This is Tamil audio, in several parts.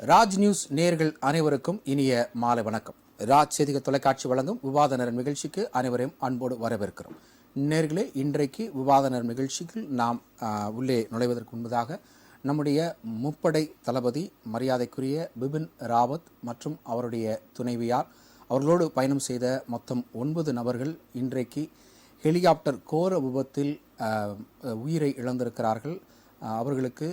ராஜ் நியூஸ் நேயர்கள் அனைவருக்கும் இனிய மாலை வணக்கம். ராஜ் செய்திகள் தொலைக்காட்சி வழங்கும் விவாத நேர நிகழ்ச்சிக்கு அனைவரையும் அன்போடு வரவேற்கிறோம். நேயர்களே, இன்றைக்கு விவாத நேர நிகழ்ச்சிக்கு நாம் உள்ளே நுழைவதற்கு முன்பதாக நம்முடைய முப்படை தளபதி மரியாதைக்குரிய பிபின் ராவத் மற்றும் அவருடைய துணைவியார் அவர்களோடு பயணம் செய்த மொத்தம் 9 நபர்கள் இன்றைக்கு ஹெலிகாப்டர் கோர விபத்தில் உயிரை இழந்திருக்கிறார்கள். அவர்களுக்கு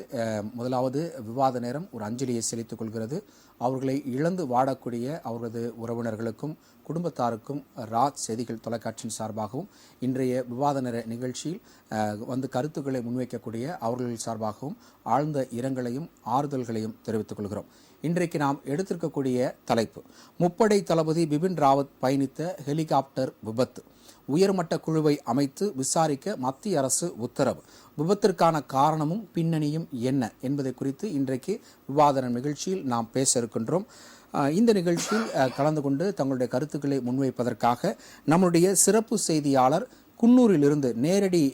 முதலாவது விவாத நேரம் ஒரு அஞ்சலியை செலுத்திக் கொள்கிறது. அவர்களை இழந்து வாடக்கூடிய அவர்களது உறவினர்களுக்கும் குடும்பத்தாருக்கும் ராஜ் செய்திகள் தொலைக்காட்சியின் சார்பாகவும் இன்றைய விவாத நேர நிகழ்ச்சியில் வந்து கருத்துக்களை முன்வைக்கக்கூடிய அவர்கள் சார்பாகவும் ஆழ்ந்த இரங்கலையும் ஆறுதல்களையும் தெரிவித்துக் கொள்கிறோம். இன்றைக்கு நாம் எடுத்திருக்கக்கூடிய தலைப்பு முப்படை தளபதி பிபின் ராவத் பயணித்த ஹெலிகாப்டர் விபத்து. உயர்மட்ட குழுவை அமைத்து விசாரிக்க மத்திய அரசு உத்தரவு. விபத்திற்கான காரணமும் பின்னணியும் என்ன என்பதை குறித்து இன்றைக்கு விவாத நிகழ்ச்சியில் நாம் பேச இருக்கின்றோம். இந்த நிகழ்ச்சியில் கலந்து கொண்டு தங்களுடைய கருத்துக்களை முன்வைப்பதற்காக நம்முடைய சிறப்பு செய்தியாளர் குன்னூரிலிருந்து நேரடி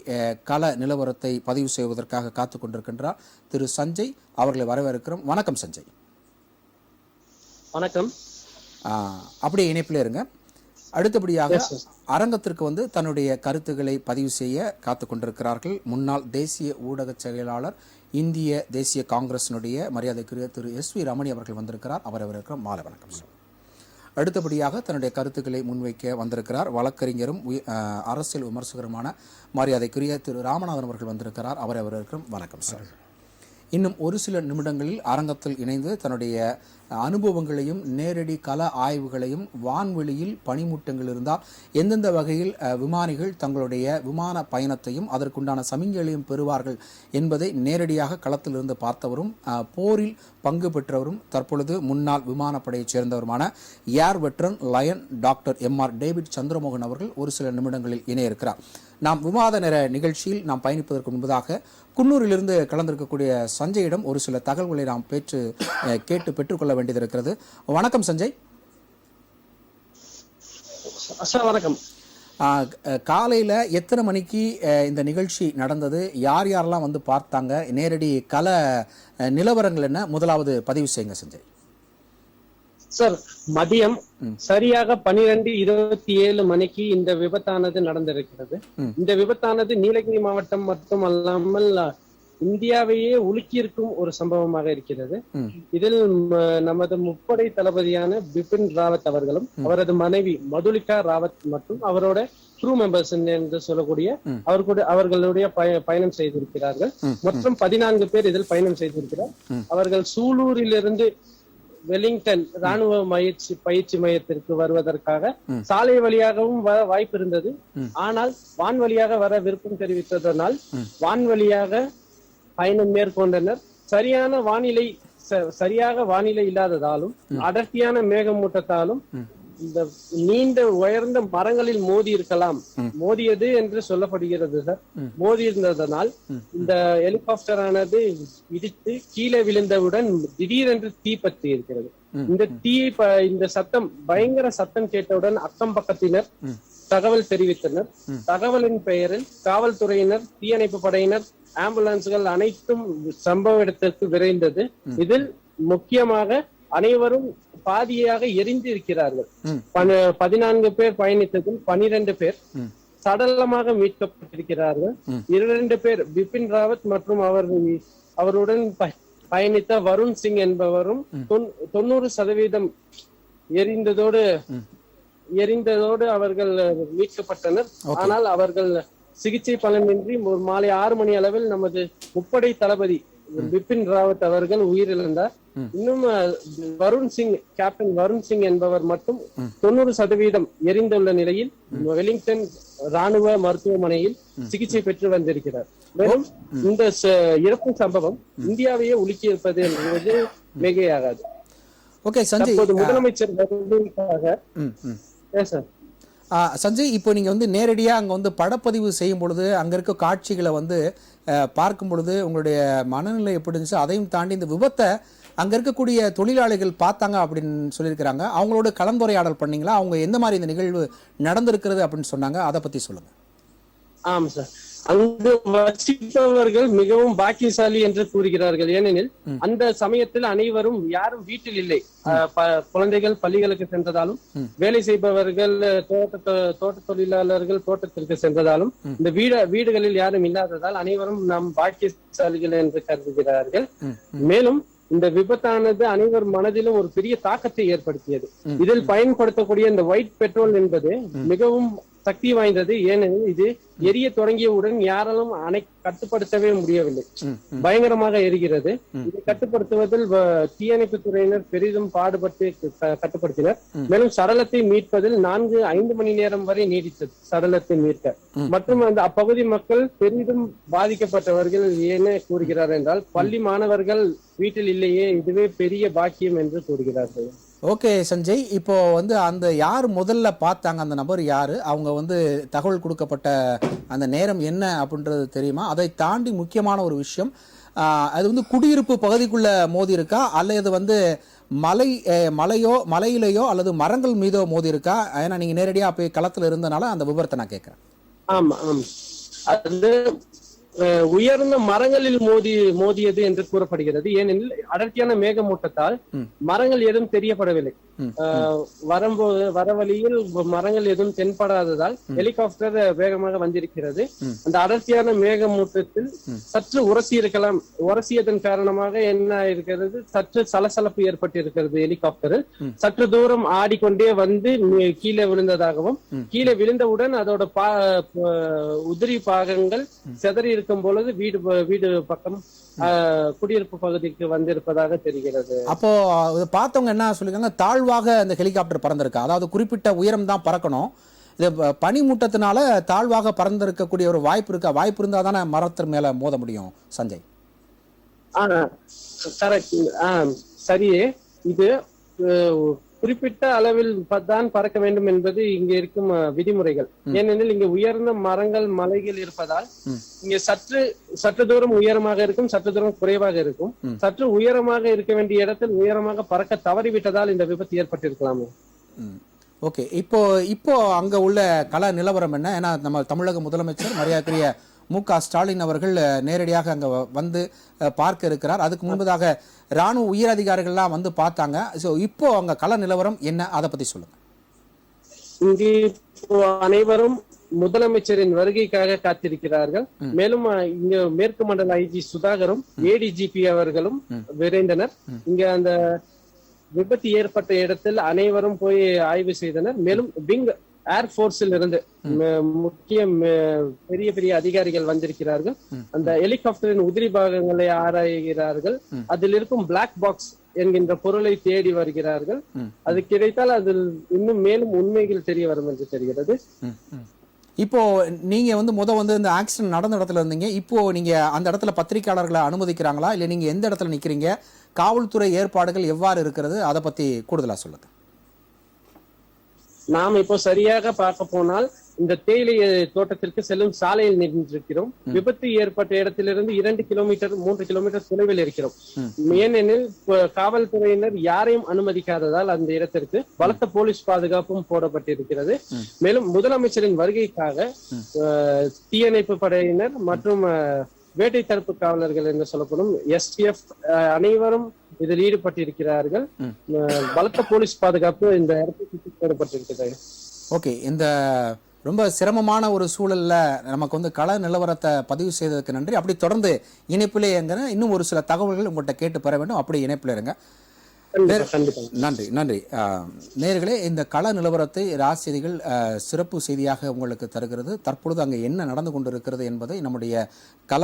கள நிலவரத்தை பதிவு செய்வதற்காக காத்து கொண்டிருக்கின்றார் திரு சஞ்சய். அவர்களை வரவேற்கிறோம். வணக்கம் சஞ்சய். வணக்கம். அப்படியே இணைப்பில் இருங்க. அடுத்தபடியாக அரங்கத்திற்கு வந்து தன்னுடைய கருத்துக்களை பதிவு செய்ய காத்து கொண்டிருக்கிறார்கள் முன்னாள் தேசிய ஊடக செயலாளர் இந்திய தேசிய காங்கிரசினுடைய மரியாதைக்குரிய திரு SV ரமணி அவர்கள் வந்திருக்கிறார். அவரவருக்கும் மாலை வணக்கம் சார். அடுத்தபடியாக தன்னுடைய கருத்துக்களை முன்வைக்க வந்திருக்கிறார் வழக்கறிஞரும் அரசியல் விமர்சகருமான மரியாதைக்குரிய திரு ராமநாதன் அவர்கள் வந்திருக்கிறார். அவரவருக்கும் வணக்கம் சார். இன்னும் ஒரு சில நிமிடங்களில் அரங்கத்தில் இணைந்து தன்னுடைய அனுபவங்களையும் நேரடி கள ஆய்வுகளையும் வான்வெளியில் பனிமூட்டங்கள் இருந்தால் எந்தெந்த வகையில் விமானிகள் தங்களுடைய விமான பயணத்தையும் அதற்குண்டான சமிஞ்சைகளையும் பெறுவார்கள் என்பதை நேரடியாக களத்தில் இருந்து பார்த்தவரும் போரில் பங்கு பெற்றவரும் தற்பொழுது முன்னாள் விமானப்படையைச் சேர்ந்தவருமான air veteran lion doctor MR David Chandramohan அவர்கள் ஒரு சில நிமிடங்களில் இணைய இருக்கிறார். நாம் விவாத நேர நிகழ்ச்சியில் நாம் பயணிப்பதற்கு முன்பதாக குன்னூரிலிருந்து கலந்திருக்கக்கூடிய சஞ்சயிடம் ஒரு சில தகவல்களை நாம் கேட்டு பெற்றுக்கொள்ள வேண்டியது இருக்கிறது. வணக்கம் சஞ்சய். வணக்கம். காலையில் எத்தனை மணிக்கு இந்த நிகழ்ச்சி நடந்தது? யார் யாரெல்லாம் வந்து பார்த்தாங்க? நேரடி கள நிலவரங்கள் என்ன? முதலாவது பதிவு செய்யுங்க சஞ்சய். சார், மதியம் சரியாக 12:27 மணிக்கு இந்த விபத்தானது நடந்திருக்கிறது. இந்த விபத்தானது நீலகிரி மாவட்டம் மட்டும் அல்லாமல் இந்தியாவையே உலுக்கியிருக்கும் ஒரு சம்பவமாக இருக்கிறது. இதில் நமது முப்படை தளபதியான பிபின் ராவத் அவர்களும் அவரது மனைவி மதுலிகா ராவத் மற்றும் அவரோட க்ரூ மெம்பர்ஸ் என்று சொல்லக்கூடிய அவர்களுடைய பயணம் செய்திருக்கிறார்கள். மொத்தம் 14 பேர் இதில் பயணம் செய்திருக்கிறார். அவர்கள் சூலூரிலிருந்து வெலிங்டன் ராணுவ பயிற்சி மையத்திற்கு வருவதற்காக சாலை வழியாகவும் வாய்ப்பு இருந்தது. ஆனால் வான்வழியாக வர விருப்பம் தெரிவித்ததனால் வான்வழியாக பயணம் மேற்கொண்டனர். சரியாக வானிலை இல்லாததாலும் அடர்த்தியான மேகமூட்டத்தாலும் இந்த நீண்ட உயர்ந்த மரங்களில் மோதி இருக்கலாம், மோதியது என்று சொல்லப்படுகிறது சார். மோதி இருந்ததனால் இந்த ஹெலிகாப்டர் ஆனது இடித்து கீழே விழுந்தவுடன் திடீரென்று தீப்பற்றி இருக்கிறது. இந்த சத்தம் பயங்கர சத்தம் கேட்டவுடன் அக்கம் பக்கத்தினர் தகவல் தெரிவித்தனர். தகவலின் பெயரில் காவல்துறையினர், தீயணைப்பு படையினர், ஆம்புலன்ஸ்கள் அனைத்தும் சம்பவ இடத்திற்கு விரைந்தது. இதில் முக்கியமாக அனைவரும் பாதியாக எரிந்து இருக்கிறார்கள். 14 பேர் பயணித்ததில் 12 பேர் சடலமாக மீட்கப்பட்டிருக்கிறார்கள். 2 பேர் பிபின் ராவத் மற்றும் அவருடன் பயணித்த வருண் சிங் என்பவரும் 90% எரிந்ததோடு அவர்கள் மீட்கப்பட்டனர். ஆனால் அவர்கள் சிகிச்சை பலனின்றி ஒரு மாலை 6 மணி அளவில் நமது முப்படை தளபதி பிபின் ராவத் அவர்கள் உயிரிழந்தார். இன்னும் கேப்டன் வருண் சிங் என்பவர் மட்டும் 90% எரிந்துள்ள நிலையில் வெலிங்டன் ராணுவ மருத்துவமனையில் சிகிச்சை பெற்று வந்திருக்கிறார். மேலும் இந்த இறப்பு சம்பவம் இந்தியாவையே உலுக்கியிருப்பது என்பது மிகையாகாது. முதலமைச்சர் சஞ்சய், இப்போ நீங்கள் வந்து நேரடியாக அங்கே வந்து படப்பதிவு செய்யும் பொழுது அங்கே இருக்க காட்சிகளை வந்து பார்க்கும் பொழுது உங்களுடைய மனநிலை எப்படி இருந்துச்சு? அதையும் தாண்டி இந்த விபத்தை அங்கே இருக்கக்கூடிய தொழிலாளிகள் பார்த்தாங்க அப்படின்னு சொல்லியிருக்கிறாங்க. அவங்களோட கலந்துரையாடல் பண்ணீங்களா? அவங்க எந்த மாதிரி இந்த நிகழ்வு நடந்திருக்கிறது அப்படின்னு சொன்னாங்க, அதை பற்றி சொல்லுங்கள். ஆமாம் சார். அங்கு வசிப்பவர்கள் மிகவும் பாக்கியசாலி என்று கூறுகிறார்கள். ஏனெனில் அந்த சமயத்தில் அனைவரும் யாரும் வீட்டில் இல்லை. குழந்தைகள் பள்ளிகளுக்கு சென்றதாலும், வேலை செய்பவர்கள் தோட்ட தொழிலாளர்கள் தோட்டத்திற்கு சென்றதாலும், இந்த வீடுகளில் யாரும் இல்லாததால் அனைவரும் நாம் பாக்கியசாலிகள் என்று கருதுகிறார்கள். மேலும் இந்த விபத்தானது அனைவர் மனதிலும் ஒரு பெரிய தாக்கத்தை ஏற்படுத்தியது. இதில் பயன்படுத்தக்கூடிய இந்த ஒயிட் பெட்ரோல் என்பது மிகவும் சக்தி வாய்ந்தது. ஏனெனில் இது எரிய தொடங்கியவுடன் யாராலும் கட்டுப்படுத்தவே முடியவில்லை. பயங்கரமாக எரிகிறது. இதை கட்டுப்படுத்துவதில் தீயணைப்பு துறையினர் பெரிதும் பாடுபட்டு கட்டுப்படுத்தினர். மேலும் சடலத்தை மீட்பதில் 4-5 மணி நேரம் வரை நீடித்தது சடலத்தை மீட்க. மற்றும் அந்த அப்பகுதி மக்கள் பெரிதும் பாதிக்கப்பட்டவர்கள் என்ன கூறுகிறார் என்றால், பள்ளி மாணவர்கள் வீட்டில் இல்லையே, இதுவே பெரிய பாக்கியம் என்று கூறுகிறார்கள். ஓகே சஞ்சய், இப்போ அந்த யார் முதல்ல பார்த்தாங்க, அந்த நபர் யாரு, அவங்க தகவல் கொடுக்கப்பட்ட அந்த நேரம் என்ன அப்படின்றது தெரியுமா? அதை தாண்டி முக்கியமான ஒரு விஷயம், அது குடியிருப்பு பகுதிக்குள்ள மோதி இருக்கா அல்லது மலையிலையோ அல்லது மரங்கள் மீதோ மோதி இருக்கா? ஏன்னா நீங்க நேரடியா போய் களத்துல இருந்தனால அந்த விவரத்தை நான் கேட்கிறேன். ஆமா ஆமா, அது உயர்ந்த மரங்களில் மோதியது என்று கூறப்படுகிறது. ஏனெனில் அடர்த்தியான மேகமூட்டத்தால் மரங்கள் எதுவும் தெரியப்படவில்லை. வரவழியில் மரங்கள் எதுவும் தென்படாததால் ஹெலிகாப்டர் வேகமாக வந்திருக்கிறது. அந்த அடர்த்தியான மேகமூட்டத்தில் சற்று உரசியதன் காரணமாக என்ன இருக்கிறது, சற்று சலசலப்பு ஏற்பட்டிருக்கிறது. ஹெலிகாப்டரில் சற்று தூரம் ஆடிக்கொண்டே வந்து கீழே விழுந்ததாகவும், கீழே விழுந்தவுடன் அதோட உதிரி பாகங்கள் செதறி இருக்கும் பொழுது வீடு பக்கம் குடியிருப்பு பகுதிக்கு வந்திருப்பதாக தெரிகிறது. அப்போ பார்த்தவங்க என்ன சொல்லிருக்காங்க, தாழ்வாக அந்த ஹெலிகாப்டர் பறந்திருக்கா, அதாவது குறிப்பிட்ட உயரம் தான் பறக்கணும், இது பனிமூட்டத்தினால தாழ்வாக பறந்திருக்கக்கூடிய ஒரு வாய்ப்பு இருக்கா? வாய்ப்பு இருந்தா தானே மரத்தின் மேல மோத முடியும் சஞ்சய். சரியே, இது குறிப்பிட்ட அளவில் தான் பறக்க வேண்டும் என்பது இங்க இருக்கும் விதிமுறைகள். ஏனெனில் இங்க உயர்ந்த மரங்கள் மலைகள் இருப்பதால் இங்க சற்று தூரம் உயரமாக இருக்கும், சற்று தூரம் குறைவாக இருக்கும். சற்று உயரமாக இருக்க வேண்டிய இடத்தில் உயரமாக பறக்க தவறிவிட்டதால் இந்த விபத்து ஏற்பட்டிருக்கலாமே. ஓகே, இப்போ அங்க உள்ள கள நிலவரம் என்ன? ஏன்னா நம்ம தமிழக முதலமைச்சர் மரியாதைக்குரிய மு.க. ஸ்டாலின் அவர்கள் நேரடியாக அங்க வந்து பார்க்க இருக்கிறார். அதுக்கு முன்பதாக ராணுவ உயர் அதிகாரிகள்லாம் வந்து பார்த்தாங்க. ஸோ இப்போ அங்க கள நிலவரம் என்ன, அதை பத்தி சொல்லுங்க. இங்கு அனைவரும் முதலமைச்சரின் வருகைக்காக காத்திருக்கிறார்கள். மேலும் இங்க மேற்கு மண்டல ஐஜி சுதாகரும் ஏடிஜிபி அவர்களும் விரைந்தனர். இங்க அந்த விபத்து ஏற்பட்ட இடத்தில் அனைவரும் போய் ஆய்வு செய்தனர். மேலும் ஏர்போர்ஸில் இருந்து முக்கிய பெரிய பெரிய அதிகாரிகள் வந்திருக்கிறார்கள். அந்த ஹெலிகாப்டரின் உதிரி பாகங்களை ஆராய்கிறார்கள். அதில் இருக்கும் பிளாக் பாக்ஸ் என்கின்ற பொருளை தேடி வருகிறார்கள். அது கிடைத்தால் அதில் இன்னும் மேலும் உண்மைகள் தெரிய வரும் என்று தெரிகிறது. இப்போ நீங்க இந்த ஆக்சிடென்ட் நடந்த இடத்துல இருந்தீங்க. இப்போ நீங்க அந்த இடத்துல பத்திரிகையாளர்களை அனுமதிக்கிறாங்களா, இல்ல நீங்க எந்த இடத்துல நிக்கிறீங்க, காவல்துறை ஏற்பாடுகள் எவ்வாறு இருக்கிறது, அதை பத்தி கூடுதலா சொல்லுங்க. நாம் இப்போ சரியாக பார்க்க போனால் இந்த தேயிலை தோட்டத்திற்கு செல்லும் சாலையில் நின்றிருக்கிறோம். விபத்து ஏற்பட்ட இடத்திலிருந்து 2 கிலோமீட்டர் 3 கிலோமீட்டர் தொலைவில் இருக்கிறோம். ஏனெனில் காவல்துறையினர் யாரையும் அனுமதிக்காததால் அந்த இடத்திற்கு பலத்த போலீஸ் பாதுகாப்பும் போடப்பட்டிருக்கிறது. மேலும் முதலமைச்சரின் வருகைக்காக தீயணைப்பு படையினர் மற்றும் வேட்டை தடுப்பு காவலர்கள் என்று சொல்லப்படும் STF அனைவரும் இதில் ஈடுபட்டிருக்கிறார்கள். பலத்த போலீஸ் பாதுகாப்பு இந்த இடத்துக்கு போடப்பட்டிருக்கிறது. ஓகே, இந்த ரொம்ப சிரமமான ஒரு சூழல்ல நமக்கு கள நிலவரத்தை பதிவு செய்ததுக்கு நன்றி. அப்படி தொடர்ந்து இணைப்பிலே இன்னும் ஒரு சில தகவல்கள் உங்கள்கிட்ட கேட்டு பெற வேண்டும். அப்படி இணைப்பில் இருங்க. நன்றி நன்றி. நேயர்களே, இந்த கள நிலவரத்தை ராஜ்செய்திகள் சிறப்பு செய்தியாக உங்களுக்கு தருகிறது. தற்பொழுது அங்கே என்ன நடந்து கொண்டிருக்கிறது என்பதை நம்முடைய கள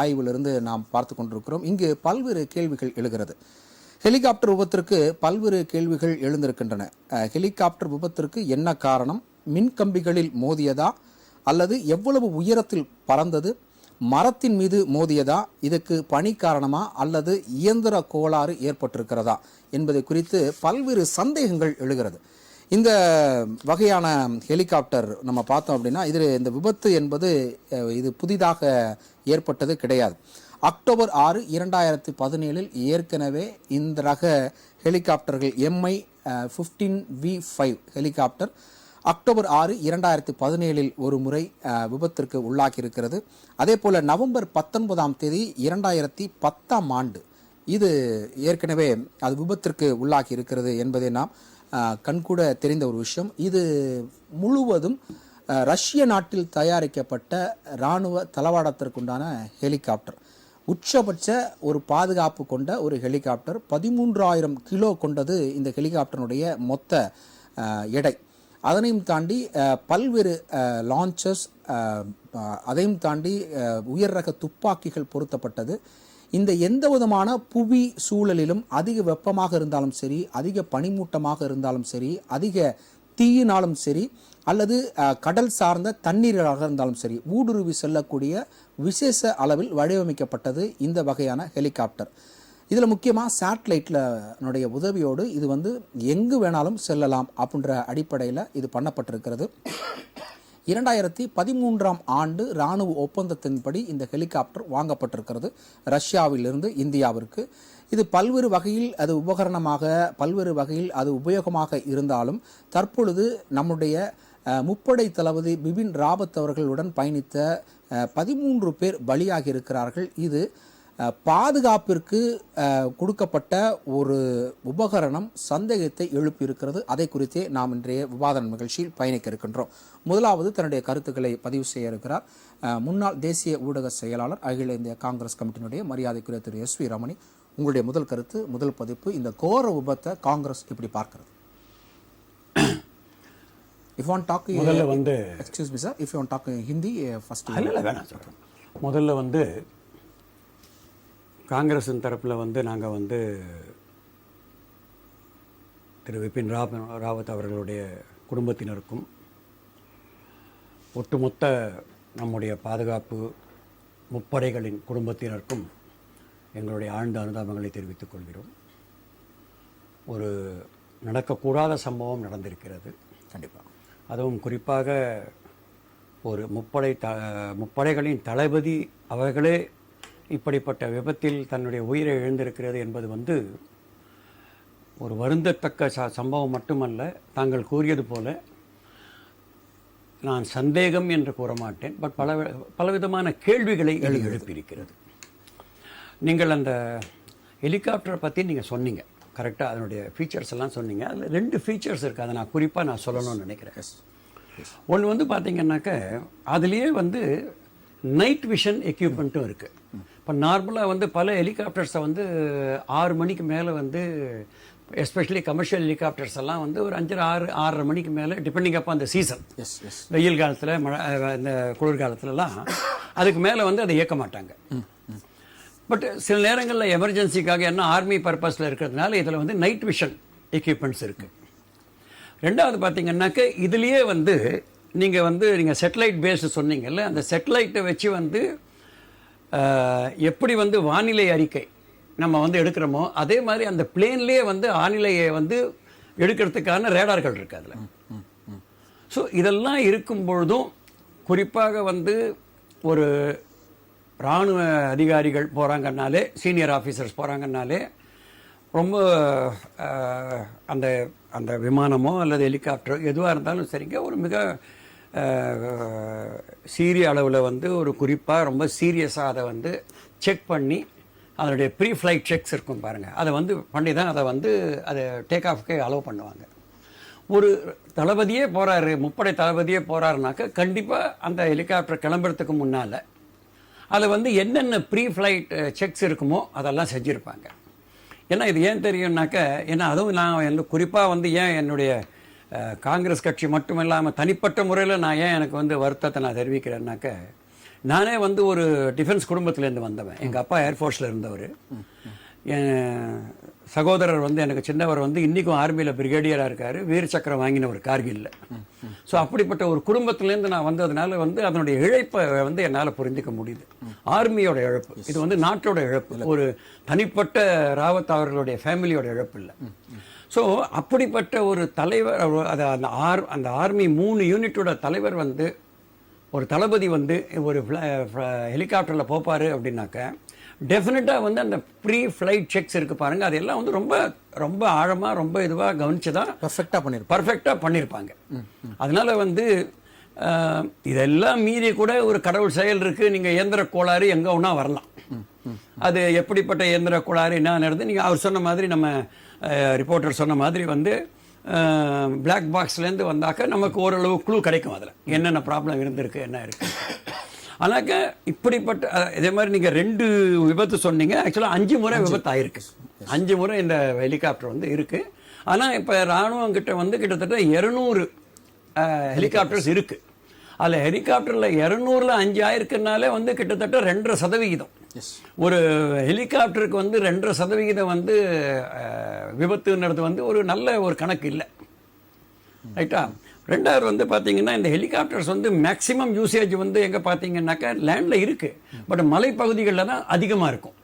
ஆய்விலிருந்து நாம் பார்த்து கொண்டிருக்கிறோம். இங்கு பல்வேறு கேள்விகள் எழுகிறது. ஹெலிகாப்டர் விபத்திற்கு பல்வேறு கேள்விகள் எழுந்திருக்கின்றன. ஹெலிகாப்டர் விபத்திற்கு என்ன காரணம்? மின்கம்பிகளில் மோதியதா அல்லது எவ்வளவு உயரத்தில் பறந்தது? மரத்தின் மீது மோதியதா? இதுக்கு பனி காரணமா அல்லது இயந்திர கோளாறு ஏற்பட்டிருக்கிறதா என்பதை குறித்து பல்வேறு சந்தேகங்கள் எழுகிறது. இந்த வகையான ஹெலிகாப்டர் நம்ம பார்த்தோம் அப்படின்னா இந்த விபத்து என்பது இது புதிதாக ஏற்பட்டது கிடையாது. அக்டோபர் 6, 2017 ஏற்கனவே இந்த ரக ஹெலிகாப்டர்கள் MI-15V5 ஹெலிகாப்டர் அக்டோபர் 6 2017 ஒரு முறை விபத்திற்கு உள்ளாகி இருக்கிறது. அதே போல நவம்பர் 19ஆம் தேதி 2010ஆம் ஆண்டு இது ஏற்கனவே அது விபத்திற்கு உள்ளாகி இருக்கிறது என்பதை நாம் கண்கூட தெரிந்த ஒரு விஷயம். இது முழுவதும் ரஷ்ய நாட்டில் தயாரிக்கப்பட்ட இராணுவ தளவாடத்திற்குண்டான ஹெலிகாப்டர். உச்சபட்ச ஒரு பாதுகாப்பு கொண்ட ஒரு ஹெலிகாப்டர். 13,000 கிலோ கொண்டது இந்த ஹெலிகாப்டருடைய மொத்த எடை. அதனையும் தாண்டி பல்வேறு லான்ச்சர்ஸ், அதையும் தாண்டி உயர் ரக துப்பாக்கிகள் பொருத்தப்பட்டது. இந்த எந்த விதமான புவி சூழலிலும் அதிக வெப்பமாக இருந்தாலும் சரி, அதிக பனிமூட்டமாக இருந்தாலும் சரி, அதிக தீயினாலும் சரி, அல்லது கடல் சார்ந்த தண்ணீராக இருந்தாலும் சரி, ஊடுருவி செல்லக்கூடிய விசேஷ அளவில் வடிவமைக்கப்பட்டது இந்த வகையான ஹெலிகாப்டர். இதில் முக்கியமாக சேட்டலைட்னுடைய உதவியோடு இது எங்கு வேணாலும் செல்லலாம் அப்படின்ற அடிப்படையில் இது பண்ணப்பட்டிருக்கிறது. 2013ஆம் ஆண்டு இராணுவ ஒப்பந்தத்தின்படி இந்த ஹெலிகாப்டர் வாங்கப்பட்டிருக்கிறது ரஷ்யாவிலிருந்து இந்தியாவிற்கு. இது பல்வேறு வகையில் அது உபகரணமாக, பல்வேறு வகையில் அது உபயோகமாக இருந்தாலும் தற்பொழுது நம்முடைய முப்படை தளபதி பிபின் ராவத் அவர்களுடன் பயணித்த 13 பேர் பலியாகி இருக்கிறார்கள். இது பாதுகாப்பிற்கு கொடுக்கப்பட்ட ஒரு உபகரணம் சந்தேகத்தை எழுப்பியிருக்கிறது. அதை குறித்தே நாம் இன்றைய விவாத நிகழ்ச்சியில் பயணிக்க இருக்கின்றோம். முதலாவது தன்னுடைய கருத்துக்களை பதிவு செய்ய இருக்கிறார் முன்னாள் தேசிய ஊடக செயலாளர் அகில இந்திய காங்கிரஸ் கமிட்டியினுடைய மரியாதைக்குரிய திரு எஸ்.வி. ரமணி. உங்களுடைய முதல் கருத்து, முதல் பதிப்பு, இந்த கோர விபத்தை காங்கிரஸ் எப்படி பார்க்கிறது? If you want to talk, excuse me sir, if you want to talk Hindi first. வேணாம் சொல்கிறேன். முதல்ல காங்கிரஸின் தரப்பில் நாங்கள் திரு விபின் ராவத் அவர்களுடைய குடும்பத்தினருக்கும் ஒட்டுமொத்த நம்முடைய பாதுகாப்பு முப்படைகளின் குடும்பத்தினருக்கும் எங்களுடைய ஆழ்ந்த அனுதாபங்களை தெரிவித்துக் கொள்கிறோம். ஒரு நடக்கக்கூடாத சம்பவம் நடந்திருக்கிறது. கண்டிப்பாக அதுவும் குறிப்பாக ஒரு முப்படைகளின் தளபதி அவர்களே இப்படிப்பட்ட விபத்தில் தன்னுடைய உயிரை இழந்திருக்கிறது என்பது ஒரு வருந்தத்தக்க சம்பவம் மட்டுமல்ல. தாங்கள் கூறியது போல நான் சந்தேகம் என்று கூற மாட்டேன், பட் பலவிதமான கேள்விகளை எழுப்பியிருக்கிறது. நீங்கள் அந்த ஹெலிகாப்டரை பற்றி நீங்கள் சொன்னீங்க, கரெக்டாக அதனுடைய ஃபீச்சர்ஸ் எல்லாம் சொன்னீங்க. அதில் 2 ஃபீச்சர்ஸ் இருக்குது. அதை நான் குறிப்பாக நான் சொல்லணும்னு நினைக்கிறேன். ஒன்று பார்த்தீங்கன்னாக்க அதுலேயே நைட் விஷன் எக்யூப்மெண்ட்டும் இருக்குது. இப்போ நார்மலாக பல ஹெலிகாப்டர்ஸை 6 மணிக்கு மேலே எஸ்பெஷலி கமர்ஷியல் ஹெலிகாப்டர்ஸ் எல்லாம் ஒரு 5:30 மணிக்கு மேலே, டிபெண்டிங் அப்போ அந்த சீசன், வெயில் காலத்தில், மழை, இந்த குளிர்காலத்துலலாம் அதுக்கு மேலே அதை இயக்க மாட்டாங்க. பட் சில நேரங்களில் எமர்ஜென்சிக்காக என்ன ஆர்மி பர்பஸில் இருக்கிறதுனால இதில் நைட் விஷன் எக்யூப்மெண்ட்ஸ் இருக்குது. ரெண்டாவது பார்த்தீங்கன்னாக்க இதுலேயே நீங்கள் சேட்டலைட் பேஸ்டு சொன்னீங்கல்ல, அந்த சேட்டலைட்டை வச்சு எப்படி வானிலை அறிக்கை நம்ம எடுக்கிறோமோ அதே மாதிரி அந்த பிளேன்லேயே வானிலையை எடுக்கிறதுக்கான ரேடார்கள் இருக்குது அதில். ஸோ இதெல்லாம் இருக்கும் பொழுதும் குறிப்பாக ஒரு இராணுவ அதிகாரிகள் போகிறாங்கன்னாலே, சீனியர் ஆஃபீஸர்ஸ் போகிறாங்கன்னாலே ரொம்ப அந்த அந்த விமானமோ அல்லது ஹெலிகாப்டரோ எதுவாக இருந்தாலும் சரிங்க, ஒரு மிக சீரிய அளவில் ஒரு குறிப்பாக ரொம்ப சீரியஸாக அதை செக் பண்ணி அதனுடைய ப்ரீ ஃப்ளைட் செக்ஸ் இருக்கும் பாருங்கள், அதை பண்ணி தான் அதை டேக் ஆஃப்க்கு அலோவ் பண்ணுவாங்க. ஒரு தளபதியே போகிறாரு, முப்படை தளபதியே போகிறாருனாக்க கண்டிப்பாக அந்த ஹெலிகாப்டர் கிளம்புறதுக்கு முன்னால் அதில் என்னென்ன ப்ரீ ஃப்ளைட் செக்ஸ் இருக்குமோ அதெல்லாம் செஞ்சுருப்பாங்க. ஏன்னா இது ஏன் தெரியும்னாக்க, ஏன்னா அதுவும் நான் குறிப்பாக ஏன் என்னுடைய காங்கிரஸ் கட்சி மட்டும் இல்லாமல் தனிப்பட்ட முறையில் நான் ஏன் எனக்கு வருத்தத்தை நான் தெரிவிக்கிறேன்னாக்க, நானே ஒரு டிஃபென்ஸ் குடும்பத்திலேருந்து வந்தவன். எங்கள் அப்பா ஏர்ஃபோர்ஸில் இருந்தவர். என் சகோதரர் எனக்கு சின்னவர் இன்றைக்கும் ஆர்மியில் பிரிகேடியராக இருக்கார், வீர சக்கரம் வாங்கினவர் கார்கில்ல. ஸோ அப்படிப்பட்ட ஒரு குடும்பத்திலேருந்து நான் வந்ததுனால அதனுடைய இழப்பை என்னால் புரிஞ்சிக்க முடியுது. ஆர்மியோட இழப்பு இது நாட்டோட இழப்பு, ஒரு தனிப்பட்ட ராவத் அவர்களுடைய ஃபேமிலியோட இழப்பு இல்லை. ஸோ அப்படிப்பட்ட ஒரு தலைவர், அந்த ஆர்மி 3 யூனிட்டோட தலைவர் ஒரு தளபதி ஒரு ஹெலிகாப்டரில் போப்பார் அப்படின்னாக்க டெஃபினட்டாக வந்து அந்த ப்ரீ ஃப்ளைட் செக்ஸ் இருக்குது பாருங்கள், அதெல்லாம் வந்து ரொம்ப ரொம்ப ஆழமாக ரொம்ப இதுவாக கவனிச்சு தான் பர்ஃபெக்டாக பண்ணியிருப்பாங்க. அதனால வந்து இதெல்லாம் மீறி கூட ஒரு கடவுள் செயல் இருக்குது. நீங்கள் இயந்திர கோளாறு எங்கே ஒன்றா வரலாம். அது எப்படிப்பட்ட இயந்திர கோளாறு என்ன நடந்து, நீங்கள் அவர் சொன்ன மாதிரி, நம்ம ரிப்போர்ட்டர் சொன்ன மாதிரி வந்து பிளாக் பாக்ஸ்லேருந்து வந்தாக்க நமக்கு ஓரளவு க்ளூ கிடைக்கும் அதில் என்னென்ன ப்ராப்ளம் இருந்திருக்கு, என்ன இருக்குது. ஆனாக்க இப்படிப்பட்ட இதே மாதிரி நீங்கள் 2 விபத்து சொன்னீங்க. ஆக்சுவலாக 5 முறை விபத்து ஆயிருக்கு. 5 முறை இந்த ஹெலிகாப்டர் வந்து இருக்குது. ஆனால் இப்போ இராணுவம் கிட்ட வந்து கிட்டத்தட்ட 200 ஹெலிகாப்டர்ஸ் இருக்குது. அதில் ஹெலிகாப்டரில் 200ல் 5 ஆயிருக்குனாலே வந்து கிட்டத்தட்ட 2.5%. ஒரு ஹெலிகாப்டருக்கு வந்து 2.5% வந்து விபத்துன்றது வந்து ஒரு நல்ல ஒரு கணக்கு இல்லை, ரைட்டா? ரெண்டாவது வந்து பார்த்தீங்கன்னா இந்த ஹெலிகாப்டர்ஸ் வந்து மேக்ஸிமம் யூசேஜ் வந்து எங்கே பார்த்தீங்கன்னாக்கா லேண்டில் இருக்குது, பட் மலைப்பகுதிகளில் தான் அதிகமாக இருக்கும்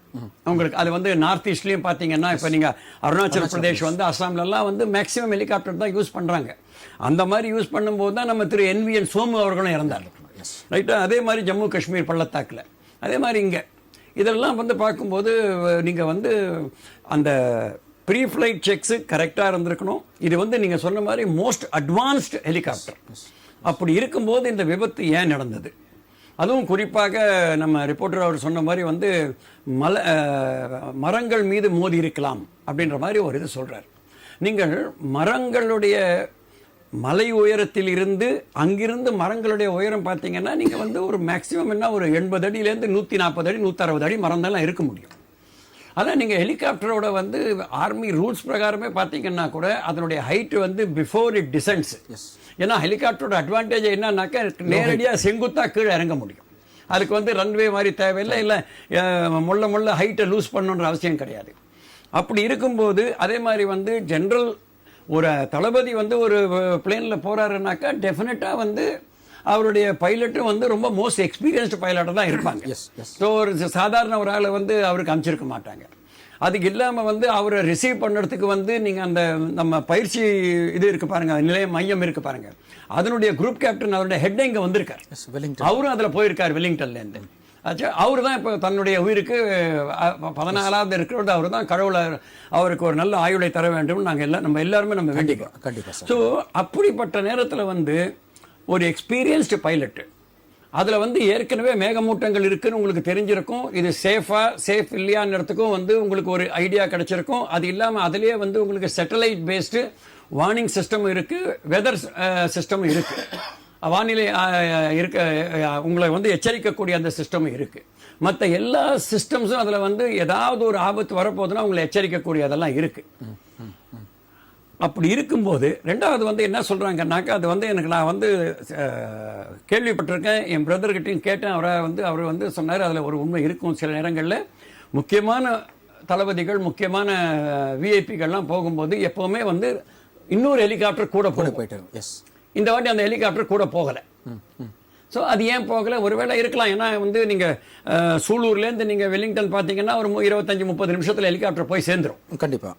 உங்களுக்கு. அது வந்து நார்த் ஈஸ்ட்லேயும் பார்த்தீங்கன்னா இப்போ நீங்கள் அருணாச்சல் பிரதேஷ் வந்து அஸ்ஸாம்லலாம் வந்து மேக்ஸிமம் ஹெலிகாப்டர் தான் யூஸ் பண்ணுறாங்க. அந்த மாதிரி யூஸ் பண்ணும்போது தான் நம்ம திரு NVN சோமு அவர்களும் இறந்தார், ரைட்டா? அதே மாதிரி ஜம்மு காஷ்மீர் பள்ளத்தாக்கில், அதே மாதிரி இங்கே இதெல்லாம் வந்து பார்க்கும்போது நீங்கள் வந்து அந்த ப்ரீ ஃப்ளைட் செக்ஸு கரெக்டாக இருந்திருக்கணும். இது வந்து நீங்கள் சொன்ன மாதிரி மோஸ்ட் அட்வான்ஸ்டு ஹெலிகாப்டர். அப்படி இருக்கும்போது இந்த விபத்து ஏன் நடந்தது? அதுவும் குறிப்பாக நம்ம ரிப்போர்ட்டர் அவர் சொன்ன மாதிரி வந்து மரங்கள் மீது மோதி இருக்கலாம் அப்படின்ற மாதிரி ஒரு இது சொல்கிறார். நீங்கள் மரங்களுடைய மலை உயரத்தில் இருந்து அங்கிருந்து மரங்களுடைய உயரம் பார்த்தீங்கன்னா நீங்கள் வந்து ஒரு மேக்ஸிமம் என்ன ஒரு 80 அடியிலேருந்து 140 அடி 160 அடி மரம் தான் இருக்க முடியும். அதான் நீங்கள் ஹெலிகாப்டரோட வந்து ஆர்மி ரூல்ஸ் பிரகாரமே பார்த்தீங்கன்னா கூட அதனுடைய ஹைட் வந்து பிஃபோர் இட் டிசென்ட்ஸ். ஏன்னா ஹெலிகாப்டரோட அட்வான்டேஜ் என்னன்னாக்கா நேரடியாக செங்குத்தா கீழே இறங்க முடியும். அதுக்கு வந்து ரன்வே மாதிரி தேவையில்லை, இல்லை முள்ள ஹைட்டை லூஸ் பண்ணணுன்ற அவசியம் கிடையாது. அப்படி இருக்கும்போது அதே மாதிரி வந்து ஜென்ரல் ஒரு தளபதி வந்து ஒரு பிளேனில் போகிறாருனாக்கா டெஃபினட்டாக வந்து அவருடைய பைலட்டும் வந்து ரொம்ப மோஸ்ட் எக்ஸ்பீரியன்ஸ்டு பைலட்டாக தான் இருப்பாங்க. ஸோ ஒரு சாதாரண ஒரு ஆளை வந்து அவருக்கு அமைச்சிருக்க மாட்டாங்க. அதுக்கு இல்லாமல் வந்து அவரை ரிசீவ் பண்ணுறதுக்கு வந்து நீங்கள் அந்த நம்ம பயிற்சி இது இருக்குது பாருங்கள், நிலைய மையம் இருக்குது பாருங்கள், அதனுடைய குரூப் கேப்டன் அவருடைய ஹெட் இங்கே வந்திருக்கார். அவரும் அதில் போயிருக்கார் வெலிங்டன்லேருந்து. ஆச்சு, அவர் தான் இப்போ தன்னுடைய உயிருக்கு 14வது இருக்கிறது. அவர் தான் கடவுளை அவருக்கு ஒரு நல்ல ஆயுளை தர வேண்டும் நாங்கள் நம்ம எல்லாருமே நம்ம வேண்டிக்கிறோம். கண்டிப்பாக. ஸோ அப்படிப்பட்ட நேரத்தில் வந்து ஒரு எக்ஸ்பீரியன்ஸ்டு பைலட்டு அதில் வந்து ஏற்கனவே மேகமூட்டங்கள் இருக்குன்னு உங்களுக்கு தெரிஞ்சிருக்கும். இது சேஃப் இல்லையான்றதுக்கும் வந்து உங்களுக்கு ஒரு ஐடியா கிடைச்சிருக்கும். அது இல்லாமல் அதிலே வந்து உங்களுக்கு சேட்டலைட் பேஸ்டு வார்னிங் சிஸ்டம் இருக்குது, வெதர் சிஸ்டமும் இருக்குது, வானிலை இருக்க உங்களை வந்து எச்சரிக்கக்கூடிய அந்த சிஸ்டமும் இருக்குது. மற்ற எல்லா சிஸ்டம்ஸும் அதில் வந்து ஏதாவது ஒரு ஆபத்து வரப்போகுதுன்னா உங்களை எச்சரிக்கக்கூடிய அதெல்லாம் இருக்குது. அப்படி இருக்கும்போது ரெண்டாவது வந்து என்ன சொல்கிறாங்கன்னாக்கா, அது வந்து எனக்கு நான் வந்து கேள்விப்பட்டிருக்கேன், என் பிரதர்கிட்டையும் கேட்டேன். அவர் வந்து சொன்னார் அதில் ஒரு உண்மை இருக்கும். சில நேரங்களில் முக்கியமான தளபதிகள் முக்கியமான விஐபிகள்லாம் போகும்போது எப்போவுமே வந்து இன்னொரு ஹெலிகாப்டர் கூட போயிட்டாங்க. எஸ், இந்த வாட்டி அந்த ஹெலிகாப்டர் கூட போகலை. ஸோ அது ஏன் போகலை? ஒருவேளை இருக்கலாம். ஏன்னா வந்து நீங்கள் சூலூர்லேருந்து நீங்கள் வெலிங்டன் பார்த்தீங்கன்னா ஒரு 25-30 நிமிஷத்தில் ஹெலிகாப்டர் போய் சேர்ந்துடும். கண்டிப்பாக.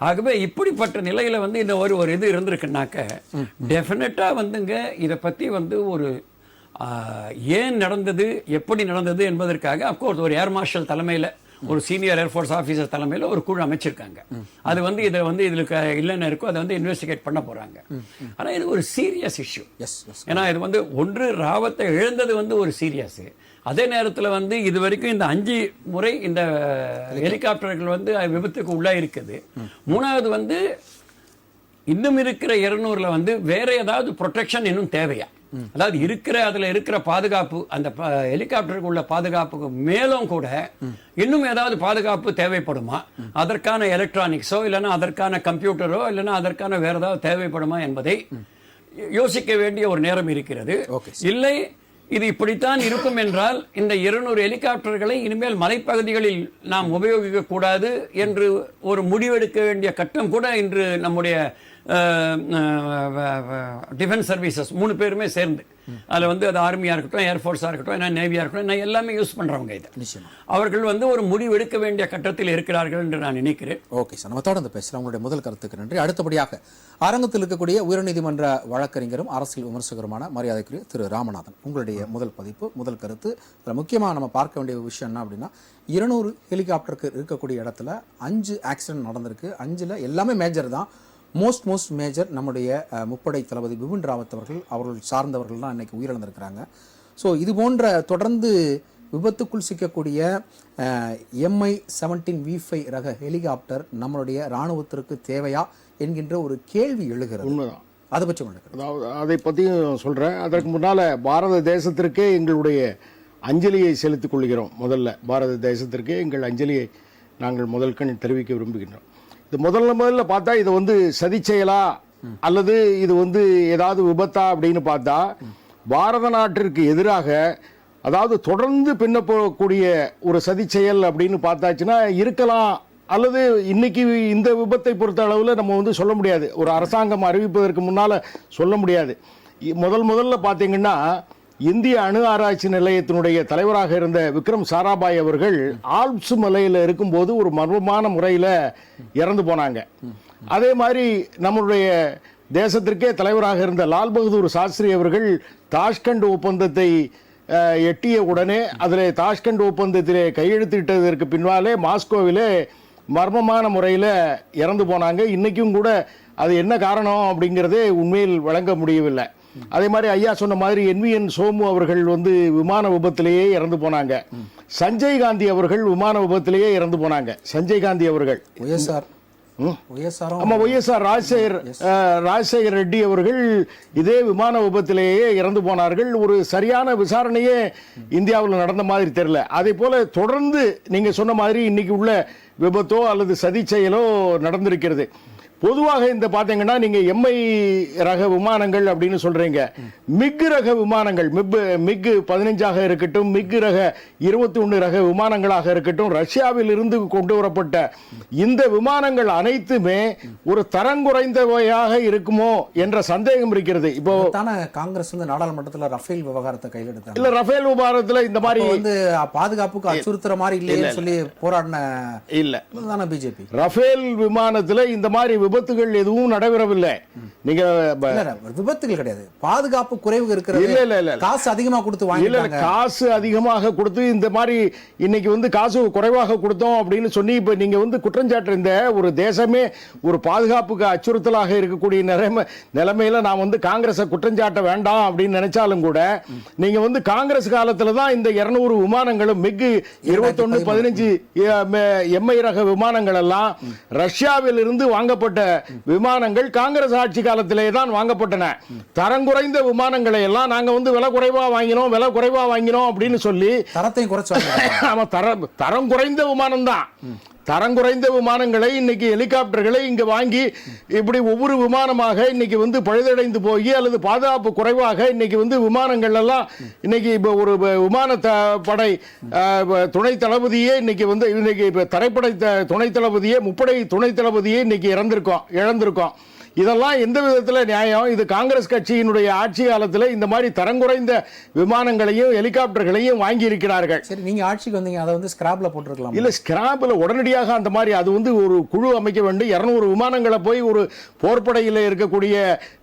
ஆகவே இப்படிப்பட்ட நிலையில் வந்து இந்த ஒரு இது இருந்திருக்குனாக்க டெஃபினட்டாக வந்துங்க இதை பற்றி வந்து ஒரு ஏன் நடந்தது, எப்படி நடந்தது என்பதற்காக அப்கோர்ஸ் ஒரு ஏர் மார்ஷல் தலைமையில் ஒரு சீனியர் ஏர்ஃபோர்ஸ் ஆஃபீஸர் தலைமையில் ஒரு குழு அமைச்சிருக்காங்க. அது வந்து இதில் வந்து இதுக்கு இல்லைன்னு இருக்கோ அதை வந்து இன்வெஸ்டிகேட் பண்ண போகிறாங்க. ஆனால் இது ஒரு சீரியஸ் இஷ்யூ. ஏன்னா இது வந்து ஒன்று ராவத்தை இழந்தது வந்து ஒரு சீரியஸு. அதே நேரத்தில் வந்து இது வரைக்கும் இந்த 5 முறை இந்த ஹெலிகாப்டர்கள் வந்து விபத்துக்கு உள்ளே இருக்குது. மூணாவது வந்து இன்னும் இருக்கிற 200ல் வந்து வேற ஏதாவது ப்ரொடெக்ஷன் இன்னும் தேவையா? அதாவது அதில் இருக்கிற பாதுகாப்பு, அந்த ஹெலிகாப்டருக்கு உள்ள பாதுகாப்புக்கு மேலும் கூட இன்னும் ஏதாவது பாதுகாப்பு தேவைப்படுமா? அதற்கான எலக்ட்ரானிக்ஸோ இல்லைன்னா அதற்கான கம்ப்யூட்டரோ இல்லைன்னா அதற்கான வேற ஏதாவது தேவைப்படுமா என்பதை யோசிக்க வேண்டிய ஒரு நேரம் இருக்கிறது. இல்லை இது இப்படித்தான் இருக்கும் என்றால் இந்த 200 ஹெலிகாப்டர்களை இனிமேல் மலைப்பகுதிகளில் நாம் உபயோகிக்க கூடாது என்று ஒரு முடிவெடுக்க வேண்டிய கட்டம் கூட இன்று நம்முடைய டிஃபென்ஸ் சர்வீசஸ் 3 பேருமே சேர்ந்து அதில் வந்து அது ஆர்மியாக இருக்கட்டும், ஏர்ஃபோர்ஸாக இருக்கட்டும், என்ன நேவியாக இருக்கட்டும், நான் எல்லாமே யூஸ் பண்ணுறவங்க இதை. நிச்சயமா அவர்கள் வந்து ஒரு முடிவு எடுக்க வேண்டிய கட்டத்தில் இருக்கிறார்கள் என்று நான் நினைக்கிறேன். ஓகே சார், நம்ம தொடர்ந்து பேசலாம். உங்களுடைய முதல் கருத்துக்கு நன்றி. அடுத்தபடியாக அரங்கத்தில் இருக்கக்கூடிய உயர்நீதிமன்ற வழக்கறிஞரும் அரசியல் விமர்சகருமான மரியாதைக்குரிய திரு ராமநாதன், உங்களுடைய முதல் பதிப்பு, முதல் கருத்து. இதில் முக்கியமாக நம்ம பார்க்க வேண்டிய விஷயம் என்ன அப்படின்னா, 200 ஹெலிகாப்டருக்கு இருக்கக்கூடிய இடத்துல 5 ஆக்சிடென்ட் நடந்திருக்கு. 5ல் எல்லாமே மேஜர் தான். மோஸ்ட் மேஜர் நம்முடைய முப்படை தளபதி பிபின் ராவத் அவர்கள் சார்ந்தவர்கள் தான் இன்னைக்கு உயிரிழந்திருக்கிறாங்க. ஸோ இது போன்ற தொடர்ந்து விபத்துக்குள் சிக்கக்கூடிய MI-17V5 ரக ஹெலிகாப்டர் நம்மளுடைய இராணுவத்திற்கு தேவையா என்கின்ற ஒரு கேள்வி எழுகிறது. உண்மைதான். அதை பற்றி உங்களுக்கு அதாவது அதை பற்றியும் சொல்கிறேன். அதற்கு முன்னால் பாரத தேசத்திற்கே எங்களுடைய அஞ்சலியை செலுத்திக் கொள்கிறோம். முதல்ல பாரத தேசத்திற்கே எங்கள் அஞ்சலியை நாங்கள் முதல்கண் தெரிவிக்க விரும்புகின்றோம். இது முதல்ல பார்த்தா இது வந்து சதி செயலா அல்லது இது வந்து ஏதாவது விபத்தா அப்படின்னு பார்த்தா, பாரத நாட்டிற்கு எதிராக அதாவது தொடர்ந்து பின்ன போகக்கூடிய ஒரு சதி செயல் அப்படின்னு பார்த்தாச்சுன்னா இருக்கலாம். அல்லது இன்னைக்கு இந்த விபத்தை பொறுத்த அளவில் நம்ம வந்து சொல்ல முடியாது. ஒரு அரசாங்கம் அறிவிப்பதற்கு முன்னால் சொல்ல முடியாது. முதல்ல பார்த்தீங்கன்னா, இந்திய அணு ஆராய்ச்சி நிலையத்தினுடைய தலைவராக இருந்த விக்ரம் சாராபாய் அவர்கள் ஆல்ப்ஸ் மலையில் இருக்கும்போது ஒரு மர்மமான முறையில் இறந்து போனாங்க. அதே மாதிரி நம்மளுடைய தேசத்திற்கே தலைவராக இருந்த லால் பகதூர் சாஸ்திரி அவர்கள் தாஷ்கண்ட் ஒப்பந்தத்தை எட்டிய உடனே அதில் தாஷ்கண்ட் ஒப்பந்தத்திலே கையெழுத்திட்டதற்கு பின்னாலே மாஸ்கோவிலே மர்மமான முறையில் இறந்து போனாங்க. இன்றைக்கும் கூட அது என்ன காரணம் அப்படிங்கிறதே உண்மையில் வழங்க முடியவில்லை. அதே மாதிரி ஐயா சொன்ன மாதிரி NVN சோமு அவர்கள் வந்து விமான விபத்திலேயே இறந்து போனாங்க. சஞ்சய் காந்தி அவர்கள் விமான விபத்திலேயே இறந்து போனாங்க. சஞ்சய் காந்தி அவர்கள் ஒய்எஸ்ஆர் ராஜசேகர் ரெட்டி அவர்கள் இதே விமான விபத்திலேயே இறந்து போனார்கள். ஒரு சரியான விசாரணையே இந்தியாவில் நடந்த மாதிரி தெரியல. அதே போல தொடர்ந்து நீங்க சொன்ன மாதிரி இன்னைக்கு உள்ள விபத்தோ அல்லது சதி செயலோ நடந்திருக்கிறது. பொதுவாக இந்த பார்த்தீங்கன்னா, நீங்க MI ரக விமானங்கள் அப்படின்னு சொல்றீங்க. மிக் ரக விமானங்கள், மிக் 15 இருக்கட்டும், மிக் ரக 21 ரக விமானங்களாக இருக்கட்டும், ரஷ்யாவில் இருந்து கொண்டு வரப்பட்ட இந்த விமானங்கள் அனைத்துமே ஒரு தரங்குறைந்தவையாக இருக்குமோ என்ற சந்தேகம் இருக்கிறது. இப்போ காங்கிரஸ் வந்து நாடாளுமன்றத்தில் ரஃபேல் விவகாரத்தை கையில் எடுத்தாங்க. இல்ல, ரஃபேல் விவகாரத்தில் இந்த மாதிரி வந்து பாதுகாப்புக்கு அச்சுறுத்துற மாதிரி இல்லையே சொல்லி போராடின இல்ல பிஜேபி. ரஃபேல் விமானத்தில் இந்த மாதிரி விபத்துகள் எதுவும் நடைபெறவில்லை. நீங்க விபத்துகள் கிடையாது, பாதுகாப்பு குறைவு இருக்கிறது. இல்ல காசு அதிகமா கொடுத்து வாங்கிட்டாங்க. காசு அதிகமாக கொடுத்து இந்த மாதிரி இன்னைக்கு வந்து காசு குறைவாக கொடுத்தோம் அப்படின்னு சொல்லி இப்ப நீங்க வந்து குற்றஞ்சாட்டு இந்த ஒரு தேசமே ஒரு பாதுகாப்புக்கு அச்சுறுத்தலாக இருக்கக்கூடிய நிலைமையில நான் வந்து காங்கிரஸை குற்றஞ்சாட்ட வேண்டாம் அப்படின்னு நினைச்சாலும் கூட, நீங்க வந்து காங்கிரஸ் காலத்துல தான் இந்த 200 விமானங்களும் மிக் 21 15 MI ரக விமானங்கள் எல்லாம் ரஷ்யாவில் இருந்து வாங்கப்பட்ட விமானங்கள் காங்கிரஸ் ஆட்சி காலத்திலே தான் வாங்கப்பட்டன. தரம் குறைந்த விமானங்களை எல்லாம் நாங்க வந்து விலை குறைவா வாங்கினோம் அப்படின்னு சொல்லி தரத்தை குறைச்சு தரம் குறைந்த விமானம் தான். தரம் குறைந்த விமானங்களை இன்னைக்கு ஹெலிகாப்டர்களை இங்க வாங்கி இப்படி ஒவ்வொரு விமானமாக இன்னைக்கு வந்து பழுதடைந்து போய் அல்லது பாதுகாப்பு குறைவாக இன்னைக்கு வந்து விமானங்கள் எல்லாம் இன்னைக்கு இப்போ ஒரு விமான படை துணை தளபதியே இன்னைக்கு வந்து இன்னைக்கு தரைப்படை துணை தளபதியே முப்படை துணை தளபதியே இன்னைக்கு இழந்திருக்கோம். இதெல்லாம் எந்த விதத்தில் நியாயம்? இது காங்கிரஸ் கட்சியினுடைய ஆட்சி காலத்தில் இந்த மாதிரி தரங்குறைந்த விமானங்களையும் ஹெலிகாப்டர்களையும் வாங்கி இருக்கிறார்கள். சரி, நீங்க ஆட்சிக்கு வந்தீங்க, அதை வந்து ஸ்கிராப்ல போட்டுருக்கலாம். இல்ல, ஸ்கிராப்ல உடனடியாக அந்த மாதிரி அது வந்து ஒரு குழு அமைக்க வேண்டும். 200 விமானங்களை போய் ஒரு போர்ப்படையில் இருக்கக்கூடிய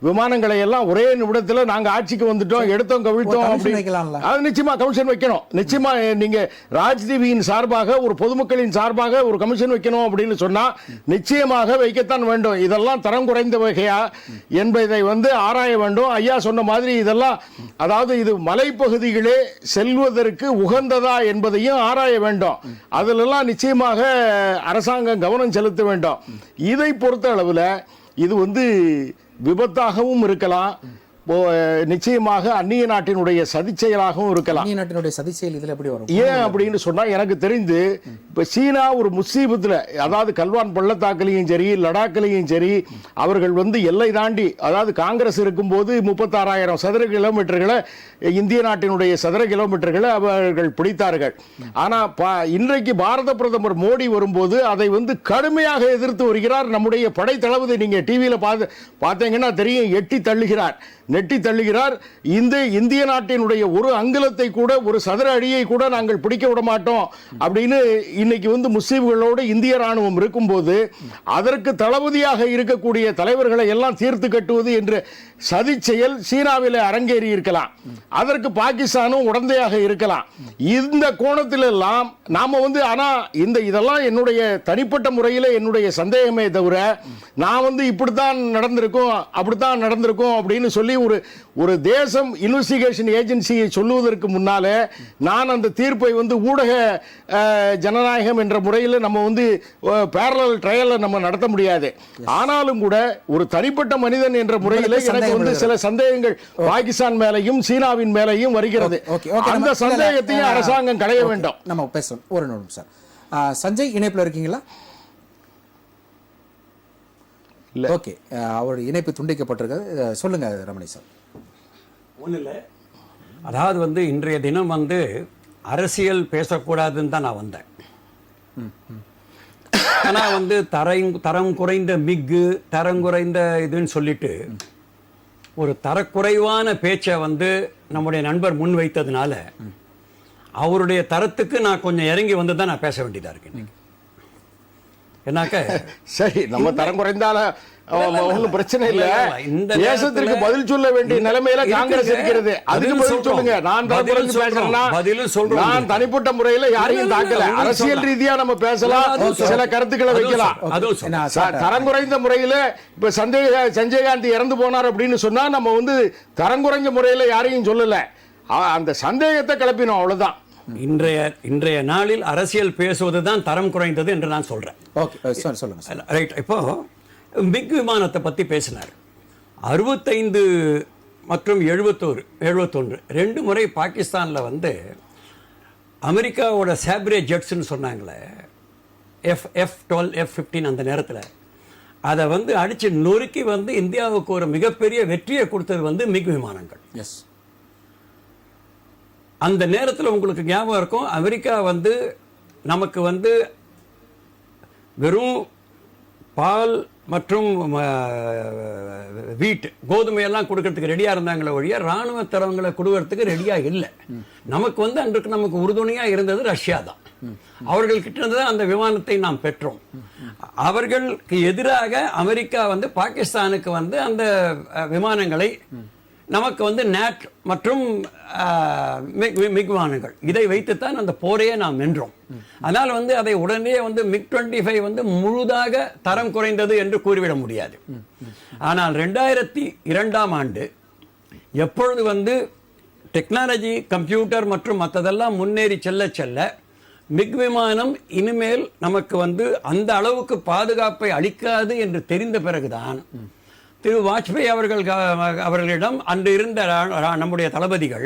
விமானங்களை எல்லாம் ஒரே நிமிடத்தில் நாங்க ஆட்சிக்கு வந்துட்டோம், எடுத்தோம், கவிழ்த்தோம் அப்படின்னு அது நிச்சயமா கமிஷன் வைக்கணும். நிச்சயமா நீங்க ராஜ்தீவியின் சார்பாக ஒரு பொதுமக்களின் சார்பாக ஒரு கமிஷன் வைக்கணும் அப்படின்னு சொன்னா நிச்சயமாக வைக்கத்தான் வேண்டும். இதெல்லாம் தரம் குறைந்த வகையா என்பதை வந்து ஆராய வேண்டும். ஐயா சொன்ன மாதிரி இதெல்லாம் அதாவது இது மலைப்பகுதிகளே செல்வதற்கு உகந்ததா என்பதையும் ஆராய வேண்டும். அதிலெல்லாம் நிச்சயமாக அரசாங்கம் கவனம் செலுத்த வேண்டும். இதை பொறுத்த அளவில் இது வந்து விபத்தாகவும் இருக்கலாம், நிச்சயமாக அந்நிய நாட்டினுடைய சதி செயலாகவும் இருக்கலாம். அந்நிய நாட்டினுடைய சதி செயல் இதில் எப்படி வரும்? ஏன் அப்படின்னு சொன்னா, எனக்கு தெரிந்து இப்ப சீனா ஒரு முசீபத்துல, அதாவது கல்வான் பள்ளத்தாக்குலையும் சரி லடாக்லையும் சரி அவர்கள் எல்லை தாண்டி, அதாவது காங்கிரஸ் இருக்கும்போது 36,000 சதுர கிலோமீட்டர்களை இந்திய நாட்டினுடைய சதுர கிலோமீட்டர்களை அவர்கள் பிடித்தார்கள். ஆனா இன்றைக்கு பாரத பிரதமர் மோடி வரும்போது அதை கடுமையாக எதிர்த்து வருகிறார். நம்முடைய படை தளபதி நீங்க டிவியில பார்த்தீங்கன்னா தெரியும், நெட்டி தள்ளுகிறார். இந்த இந்திய நாட்டினுடைய ஒரு அங்குலத்தை கூட, ஒரு சதுர அடியை கூட நாங்கள் பிடிக்க விட மாட்டோம் அப்படின்னு இன்னைக்கு முஸ்லிம்களோடு இந்திய ராணுவம் இருக்கும்போது அதற்கு தளபதியாக இருக்கக்கூடிய தலைவர்களை எல்லாம் தீர்த்து கட்டுவது என்ற சதி செயல் சீனாவில் அரங்கேறி இருக்கலாம். அதற்கு பாகிஸ்தானும் உடந்தையாக இருக்கலாம். இந்த கோணத்தில் எல்லாம் நாம ஆனா இதெல்லாம் என்னுடைய தனிப்பட்ட முறையில் என்னுடைய சந்தேகமே தவிர, நான் இப்படித்தான் நடந்திருக்கும் அப்படித்தான் நடந்திருக்கும் அப்படின்னு சொல்லி ஒரு தேசம் இன்வெஸ்டிகேஷன் ஏஜென்சியை சொல்லுவதற்கு முன்னாலே நான் அந்த தீர்ப்பை ஊடக ஜனநாயகம் என்ற முறையில் நம்ம பேரலல் ட்ரையலை நம்ம நடத்த முடியாது. ஆனாலும் கூட ஒரு தனிப்பட்ட மனிதன் என்ற முறையில் எனக்கு சில சந்தேகங்கள் பாகிஸ்தான் மேலையும் சீனாவின் மேலையும் வருகிறது. அந்த சந்தேகத்தையும் அரசாங்கம் களைய வேண்டும். நம்ம பேசணும் ஒரு நிமிஷம். சஞ்சய் இணைப்பில் இருக்கீங்களா? ஓகே, அவருடைய இணைப்பு துண்டிக்கப்பட்டிருக்கிறது. சொல்லுங்க ரமணி சார். ஒன்றும் இல்லை, அதாவது இன்றைய தினம் அரசியல் பேசக்கூடாதுன்னு தான் நான் வந்தேன். ஆனால் தரம் குறைந்த மிக்கு, தரம் குறைந்த இதுன்னு சொல்லிட்டு ஒரு தரக்குறைவான பேச்சை நம்முடைய நண்பர் முன் வைத்ததுனால அவருடைய தரத்துக்கு நான் கொஞ்சம் இறங்கி தான் நான் பேச வேண்டியதாக இருக்கேன். என்னாக்க சரி, நம்ம தரம் குறைந்தால ஒன்றும் பிரச்சனை இல்ல. தேசத்திற்கு பதில் சொல்ல வேண்டிய நிலைமையில காங்கிரஸ் இருக்கிறது. அதுக்கு பதில் சொல்லுங்க. நான் தனிப்பட்ட முறையில யாரையும் தாக்கல. அரசியல் ரீதியா நம்ம பேசலாம், சில கருத்துக்களை வைக்கலாம். தரம் குறைந்த முறையில இப்ப சஞ்சய் காந்தி இறந்து போனார் அப்படின்னு சொன்னா நம்ம தரம் குறைஞ்ச முறையில யாரையும் சொல்லல. அந்த சந்தேகத்தை கிளப்பினோம், அவ்வளவுதான். இன்றைய நாளில் அரசியல் பேசுவதுதான் தரம் குறைந்தது என்று நான் சொல்றேன். ரைட். இப்போ மிக் விமானத்தை பத்தி பேசினார். 65 மற்றும் 71 2 முறை பாகிஸ்தான்ல அமெரிக்காவோட சாப்ரே ஜெட்ஸ்ன்னு சொன்னாங்களே, F-12 F-15 அந்த நேரத்தில் அதை அடிச்சு நொறுக்கி இந்தியாவுக்கு ஒரு மிகப்பெரிய வெற்றியை கொடுத்தது மிக் விமானங்கள். எஸ். அந்த நேரத்தில் உங்களுக்கு ஞாபகம் இருக்கும், அமெரிக்கா நமக்கு வெறும் பால் மற்றும் வீட் கோதுமையெல்லாம் கொடுக்கறதுக்கு ரெடியாக இருந்தாங்களே ஒழிய ராணுவ தரங்களை கொடுக்கறதுக்கு ரெடியாக இல்லை. நமக்கு அன்றைக்கு நமக்கு உறுதுணையாக இருந்தது ரஷ்யா தான். அவர்கள் கிட்ட இருந்து அந்த விமானத்தை நாம் பெற்றோம். அவர்களுக்கு எதிராக அமெரிக்கா பாகிஸ்தானுக்கு அந்த விமானங்களை நமக்கு நேட் மற்றும் மிக் விமானங்கள் இதை வைத்துத்தான் அந்த போரையே நாம் வென்றோம். அதனால் அதை உடனே MiG-25 முழுதாக தரம் குறைந்தது என்று கூறிவிட முடியாது. ஆனால் 2002ஆம் ஆண்டு எப்பொழுது டெக்னாலஜி, கம்ப்யூட்டர் மற்றும் மற்றதெல்லாம் முன்னேறி செல்ல மிக் விமானம் இனிமேல் நமக்கு அந்த அளவுக்கு பாதுகாப்பை அளிக்காது என்று தெரிந்த பிறகுதான் திரு வாஜ்பாய் அவர்களிடம் அன்று இருந்த நம்முடைய தளபதிகள்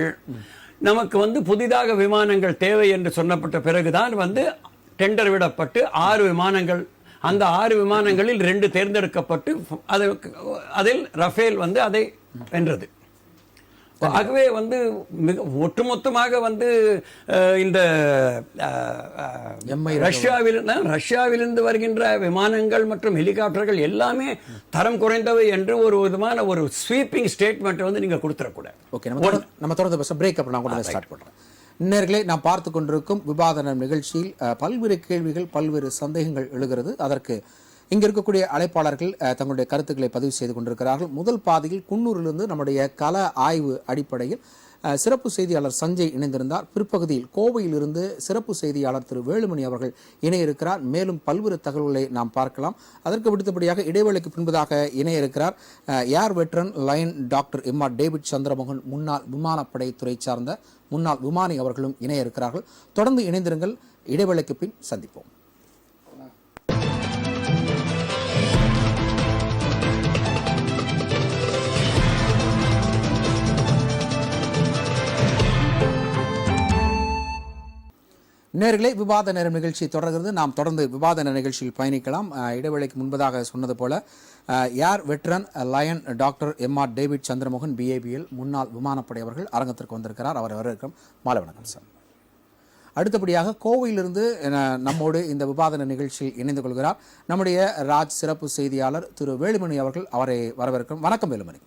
நமக்கு புதிதாக விமானங்கள் தேவை என்று சொன்னப்பட்ட பிறகுதான் டெண்டர் விடப்பட்டு 6 விமானங்கள், அந்த 6 விமானங்களில் 2 தேர்ந்தெடுக்கப்பட்டு அதில் ரஃபேல் அதை வென்றது. ஆகவே மிக ஒட்டுமொத்தமாக இந்த ரஷ்யாவிலிருந்து வருகின்ற விமானங்கள் மற்றும் ஹெலிகாப்டர்கள் எல்லாமே தரம் குறைந்தவை என்று ஒரு விதமான ஒரு ஸ்வீப்பிங் ஸ்டேட்மெண்ட் நீங்க கொடுத்துடக்கூடாது. ஓகே, நம்ம தொடர்ந்து பேச பிரேக் அப் நான் கூட ஸ்டார்ட் பண்றேன். நேயர்களே, நாம் பார்த்து கொண்டிருக்கும் விவாதன நிகழ்ச்சியில் பல்வேறு கேள்விகள், பல்வேறு சந்தேகங்கள் எழுகிறது. அதற்கு இங்க இருக்கக்கூடிய அழைப்பாளர்கள் தங்களுடைய கருத்துக்களை பதிவு செய்து கொண்டிருக்கிறார்கள். முதல் பாதியில் குன்னூரிலிருந்து நம்முடைய கள ஆய்வு அடிப்படையில் சிறப்பு செய்தியாளர் சஞ்சய் இணைந்திருந்தார். பிற்பகுதியில் கோவையிலிருந்து சிறப்பு செய்தியாளர் திரு வேலுமணி அவர்கள் இணைய இருக்கிறார். மேலும் பல்வேறு தகவல்களை நாம் பார்க்கலாம். அதற்கு விடுத்தபடியாக இடைவேளைக்கு பின்பதாக இணைய இருக்கிறார் air veteran lion doctor M R. David Chandramohan, முன்னாள் விமானப்படை துறை சார்ந்த முன்னாள் விமானி அவர்களும் இணைய இருக்கிறார்கள். தொடர்ந்து இணைந்திருங்கள். இடைவேளைக்கு பின் சந்திப்போம். நேர்களே, விவாத நேரம் நிகழ்ச்சி தொடர்கிறது. நாம் தொடர்ந்து விவாத நேர நிகழ்ச்சியில் பயணிக்கலாம். இடைவேளைக்கு முன்பதாக சொன்னது போல air veteran lion doctor M R. David Chandramohan B A B L முன்னாள் விமானப்படை அவர்கள் அரங்கத்திற்கு வந்திருக்கிறார். அவர் வரவேற்கும். மாலை வணக்கம் சார். அடுத்தபடியாக கோவையிலிருந்து நம்மோடு இந்த விவாத நிகழ்ச்சியில் இணைந்து கொள்கிறார் நம்முடைய ராஜ் சிறப்பு செய்தியாளர் திரு வேலுமணி அவர்கள். அவரை வரவேற்கும். வணக்கம் வேலுமணி.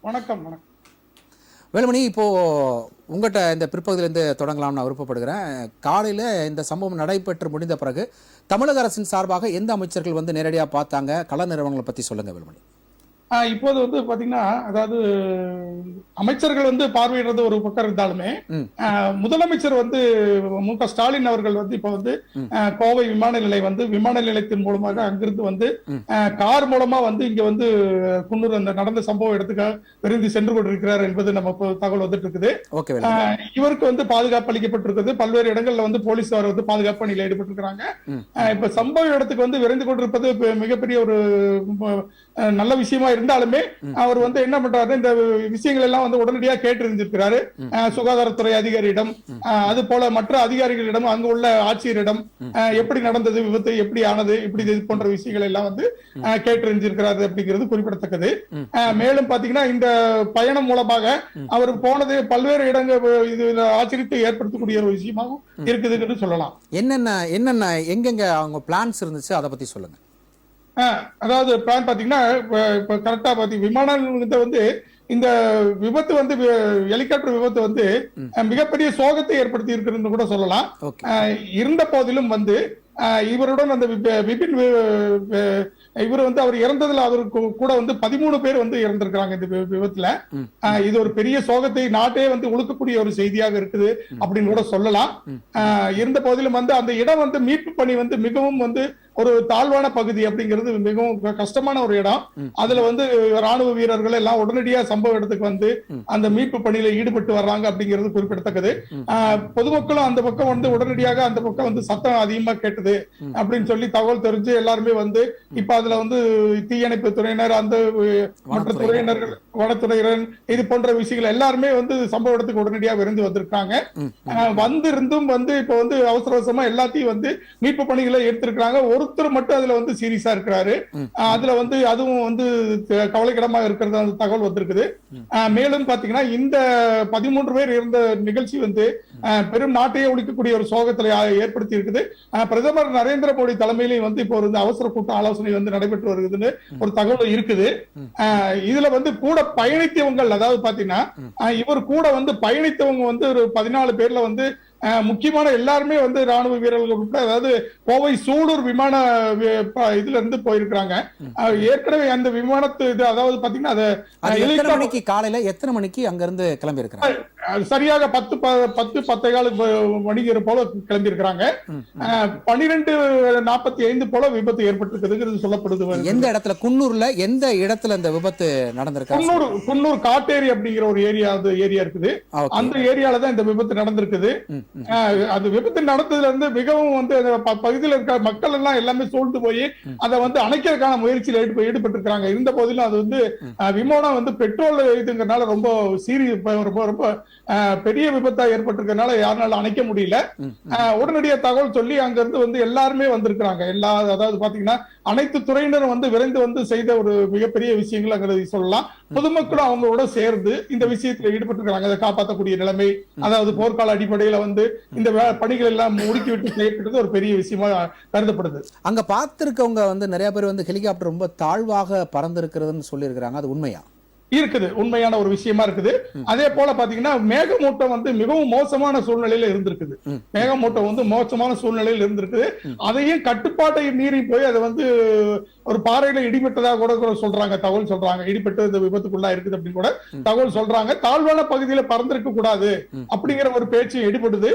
வணக்கம். வணக்கம் வேலுமணி, இப்போ உங்கள்கிட்ட இந்த பிற்பகுதியிலேருந்து தொடங்கலாம்னு நான் விருப்பப்படுகிறேன். காலையில் இந்த சம்பவம் நடைபெற்று முடிந்த பிறகு தமிழக அரசின் சார்பாக எந்த அமைச்சர்கள் வந்து நேரடியாக பார்த்தாங்க? கள நிறுவனங்களை பற்றி சொல்லுங்கள் வேலுமணி. இப்போது வந்து பாத்தீங்கன்னா, அதாவது அமைச்சர்கள் வந்து பார்வையிடுறது ஒரு பக்கம் இருந்தாலுமே முதலமைச்சர் வந்து மு.க. ஸ்டாலின் அவர்கள் வந்து இப்ப வந்து கோவை விமான நிலையம் வந்து விமான நிலையத்தின் மூலமாக அங்கிருந்து வந்து கார் மூலமா வந்து இங்க வந்து குன்னூர் அந்த நடந்த சம்பவ இடத்துக்கு விரைந்து சென்று கொண்டிருக்கிறார் என்பது நம்ம தகவல் வந்துட்டு இருக்குது. இவருக்கு வந்து பாதுகாப்பு அளிக்கப்பட்டிருக்கிறது. பல்வேறு இடங்கள்ல வந்து போலீசார் வந்து பாதுகாப்பு பணியில் ஈடுபட்டிருக்கிறாங்க. இப்ப சம்பவ இடத்துக்கு வந்து விரைந்து கொண்டிருப்பது மிகப்பெரிய ஒரு நல்ல விஷயமா இருந்தாலுமே அவர் வந்து என்ன பண்றாரு, இந்த விஷயங்கள் எல்லாம் வந்து உடனடியாக கேட்டிருந்திருக்கிறாரு. சுகாதாரத்துறை அதிகாரியிடம், அது போல மற்ற அதிகாரிகளிடம், அங்கு உள்ள ஆட்சியரிடம் எப்படி நடந்தது, விபத்து எப்படி ஆனது, இப்படி இது போன்ற விஷயங்கள் எல்லாம் வந்து கேட்டிருந்திருக்கிறாரு அப்படிங்கிறது குறிப்பிடத்தக்கது. மேலும் பாத்தீங்கன்னா இந்த பயணம் மூலமாக அவர் போனது பல்வேறு இடங்கள் இது ஆச்சரியத்தை ஏற்படுத்தக்கூடிய ஒரு விஷயமாகவும் இருக்குதுன்னு சொல்லலாம். என்னென்ன எங்கெங்க அவங்க பிளான்ஸ் இருந்துச்சு அதை பத்தி சொல்லுங்க. அதாவது பிளான் பாத்தீங்கன்னா, இப்ப கரெக்டா பாத்தீங்க விமான நிலையத்தை வந்து இந்த விபத்து வந்து ஹெலிகாப்டர் விபத்து வந்து மிகப்பெரிய சோகத்தை ஏற்படுத்தி இருக்கிறது கூட சொல்லலாம். இருந்த போதிலும் வந்து இவருடன் அந்த விபின் இவர் வந்து அவர் இறந்ததுல அவருக்கு கூட வந்து 13 பேர் வந்து இறந்திருக்கிறாங்க இந்த விபத்துல. இது ஒரு பெரிய சோகத்தை நாட்டே வந்து உழுக்கக்கூடிய ஒரு செய்தியாக இருக்குது அப்படின்னு கூட சொல்லலாம். இருந்த போதிலும் வந்து அந்த இடம் வந்து மீட்பு பணி வந்து மிகவும் வந்து ஒரு தாழ்வான பகுதி அப்படிங்கிறது மிகவும் கஷ்டமான ஒரு இடம். அதுல வந்து ராணுவ வீரர்கள் எல்லாம் உடனடியா சம்பவ இடத்துக்கு வந்து அந்த மீட்பு பணியில ஈடுபட்டு வர்றாங்க அப்படிங்கிறது குறிப்பிடத்தக்கது. பொதுமக்களும் அந்த பக்கம் வந்து உடனடியாக அந்த பக்கம் வந்து சத்தம் அதிகமா கேட்டது அப்படின்னு சொல்லி தகவல் தெரிஞ்சு எல்லாருமே வந்து இப்ப அதுல வந்து தீயணைப்பு துறையினர், அந்த மற்ற துறையினர்கள், வனத்துறையினர், இது போன்ற விஷயங்கள் எல்லாருமே வந்து சம்பவ இடத்துக்கு உடனடியாக விரைந்து வந்திருக்காங்க. வந்திருந்தும் வந்து இப்ப வந்து அவசர அவசரமா எல்லாத்தையும் வந்து மீட்பு பணிகளை எடுத்திருக்கிறாங்க. ஒருத்தர் மட்டும் அதுல வந்து சீரியஸா இருக்கிறாரு. அதுல வந்து அதுவும் வந்து கவலைக்கிடமாக இருக்கிறது அந்த தகவல் வந்திருக்குது. மேலும் பாத்தீங்கன்னா இந்த 13 பேர் இருந்த நிகழ்ச்சி வந்து பெரும் நாட்டையே ஒழிக்கக்கூடிய ஒரு சோகத்தை ஏற்படுத்தி இருக்குது. பிரதமர் நரேந்திர மோடி தலைமையிலையும் வந்து இப்போ ஒரு அவசர கூட்ட ஆலோசனை வந்து நடைபெற்று வருதுன்னு ஒரு தகவல் இருக்குது. இதுல வந்து கூட பயணித்தவங்க, அதாவது பாத்தீங்கன்னா இவர் கூட வந்து பயணித்தவங்க வந்து ஒரு 14 பேர்ல வந்து முக்கியமான எல்லாருமே வந்து ராணுவ வீரர்கள் உட்பட, அதாவது கோவை சூலூர் விமான இதுல இருந்து போயிருக்கிறாங்க. ஏற்கனவே அந்த விமானத்து இது அதாவது பாத்தீங்கன்னா காலையில எத்தனை மணிக்கு அங்க இருந்து கிளம்பி இருக்கிறாங்க? சரியாக 10:10 மணிக்கு போல கிளம்பி இருக்கிறாங்க. 12:45 போல விபத்து ஏற்பட்டிருக்குது சொல்லப்படுது. எந்த இடத்துல? குன்னூர்ல எந்த இடத்துல இந்த விபத்து நடந்திருக்கு? குன்னூர் காட்டேரி அப்படிங்கிற ஒரு ஏரியா இருக்குது. அந்த ஏரியால தான் இந்த விபத்து நடந்திருக்குது. அது விபத்து நடந்ததுல இருந்து மிகவும் வந்து பகுதியில் இருக்க மக்கள் எல்லாம் எல்லாமே சூழ்ந்து போய் அதை வந்து அணைக்கிறதுக்கான முயற்சியில் ஈடுபட்டு இருக்காங்க. இருந்த போதிலும் அது வந்து விமானம் வந்து பெட்ரோல் இதுங்கிறதுனால ரொம்ப ரொம்ப பெரிய விபத்தா ஏற்பட்டிருக்கிறதுனால யாருனால அணைக்க முடியல. உடனடியாக தகவல் சொல்லி அங்க இருந்து வந்து எல்லாருமே வந்திருக்கிறாங்க. அதாவது பாத்தீங்கன்னா அனைத்து துறையினரும் வந்து விரைந்து வந்து செய்த ஒரு மிகப்பெரிய விஷயங்கள் சொல்லலாம். பொதுமக்களும் அவங்களோட சேர்ந்து இந்த விஷயத்துல ஈடுபட்டு இருக்காங்க. அதை காப்பாற்றக்கூடிய நிலைமை, அதாவது போர்க்கால அடிப்படையில வந்து இந்த பணிகள் எல்லாம் முடுக்கிவிட்டு செய்யப்பட்டது ஒரு பெரிய விஷயமா கருதப்படுது. அங்க பார்த்திருக்கவங்க வந்து நிறைய பேர் வந்து ஹெலிகாப்டர் ரொம்ப தாழ்வாக பறந்திருக்கிறதுன்னு சொல்லி இருக்கிறாங்க. அது உண்மையா? இருக்குது, உண்மையான ஒரு விஷயமா இருக்குது. அதே போல பாத்தீங்கன்னா மேகமூட்டம் வந்து மிகவும் மோசமான சூழ்நிலையில இருந்திருக்குது. மேகமூட்டம் வந்து மோசமான சூழ்நிலையில் இருந்திருக்குது. அதையும் கட்டுப்பாட்டை மீறி போய் அதை வந்து ஒரு பாறையில இடிபட்டதாக கூட சொல்றாங்க, தகவல் சொல்றாங்க. இடிபட்டு இந்த விபத்துக்குள்ளா இருக்குது அப்படின்னு கூட தகவல் சொல்றாங்க. தாழ்வான பகுதியில பறந்திருக்க கூடாது அப்படிங்கிற ஒரு பேச்சு ஈடுபடுது.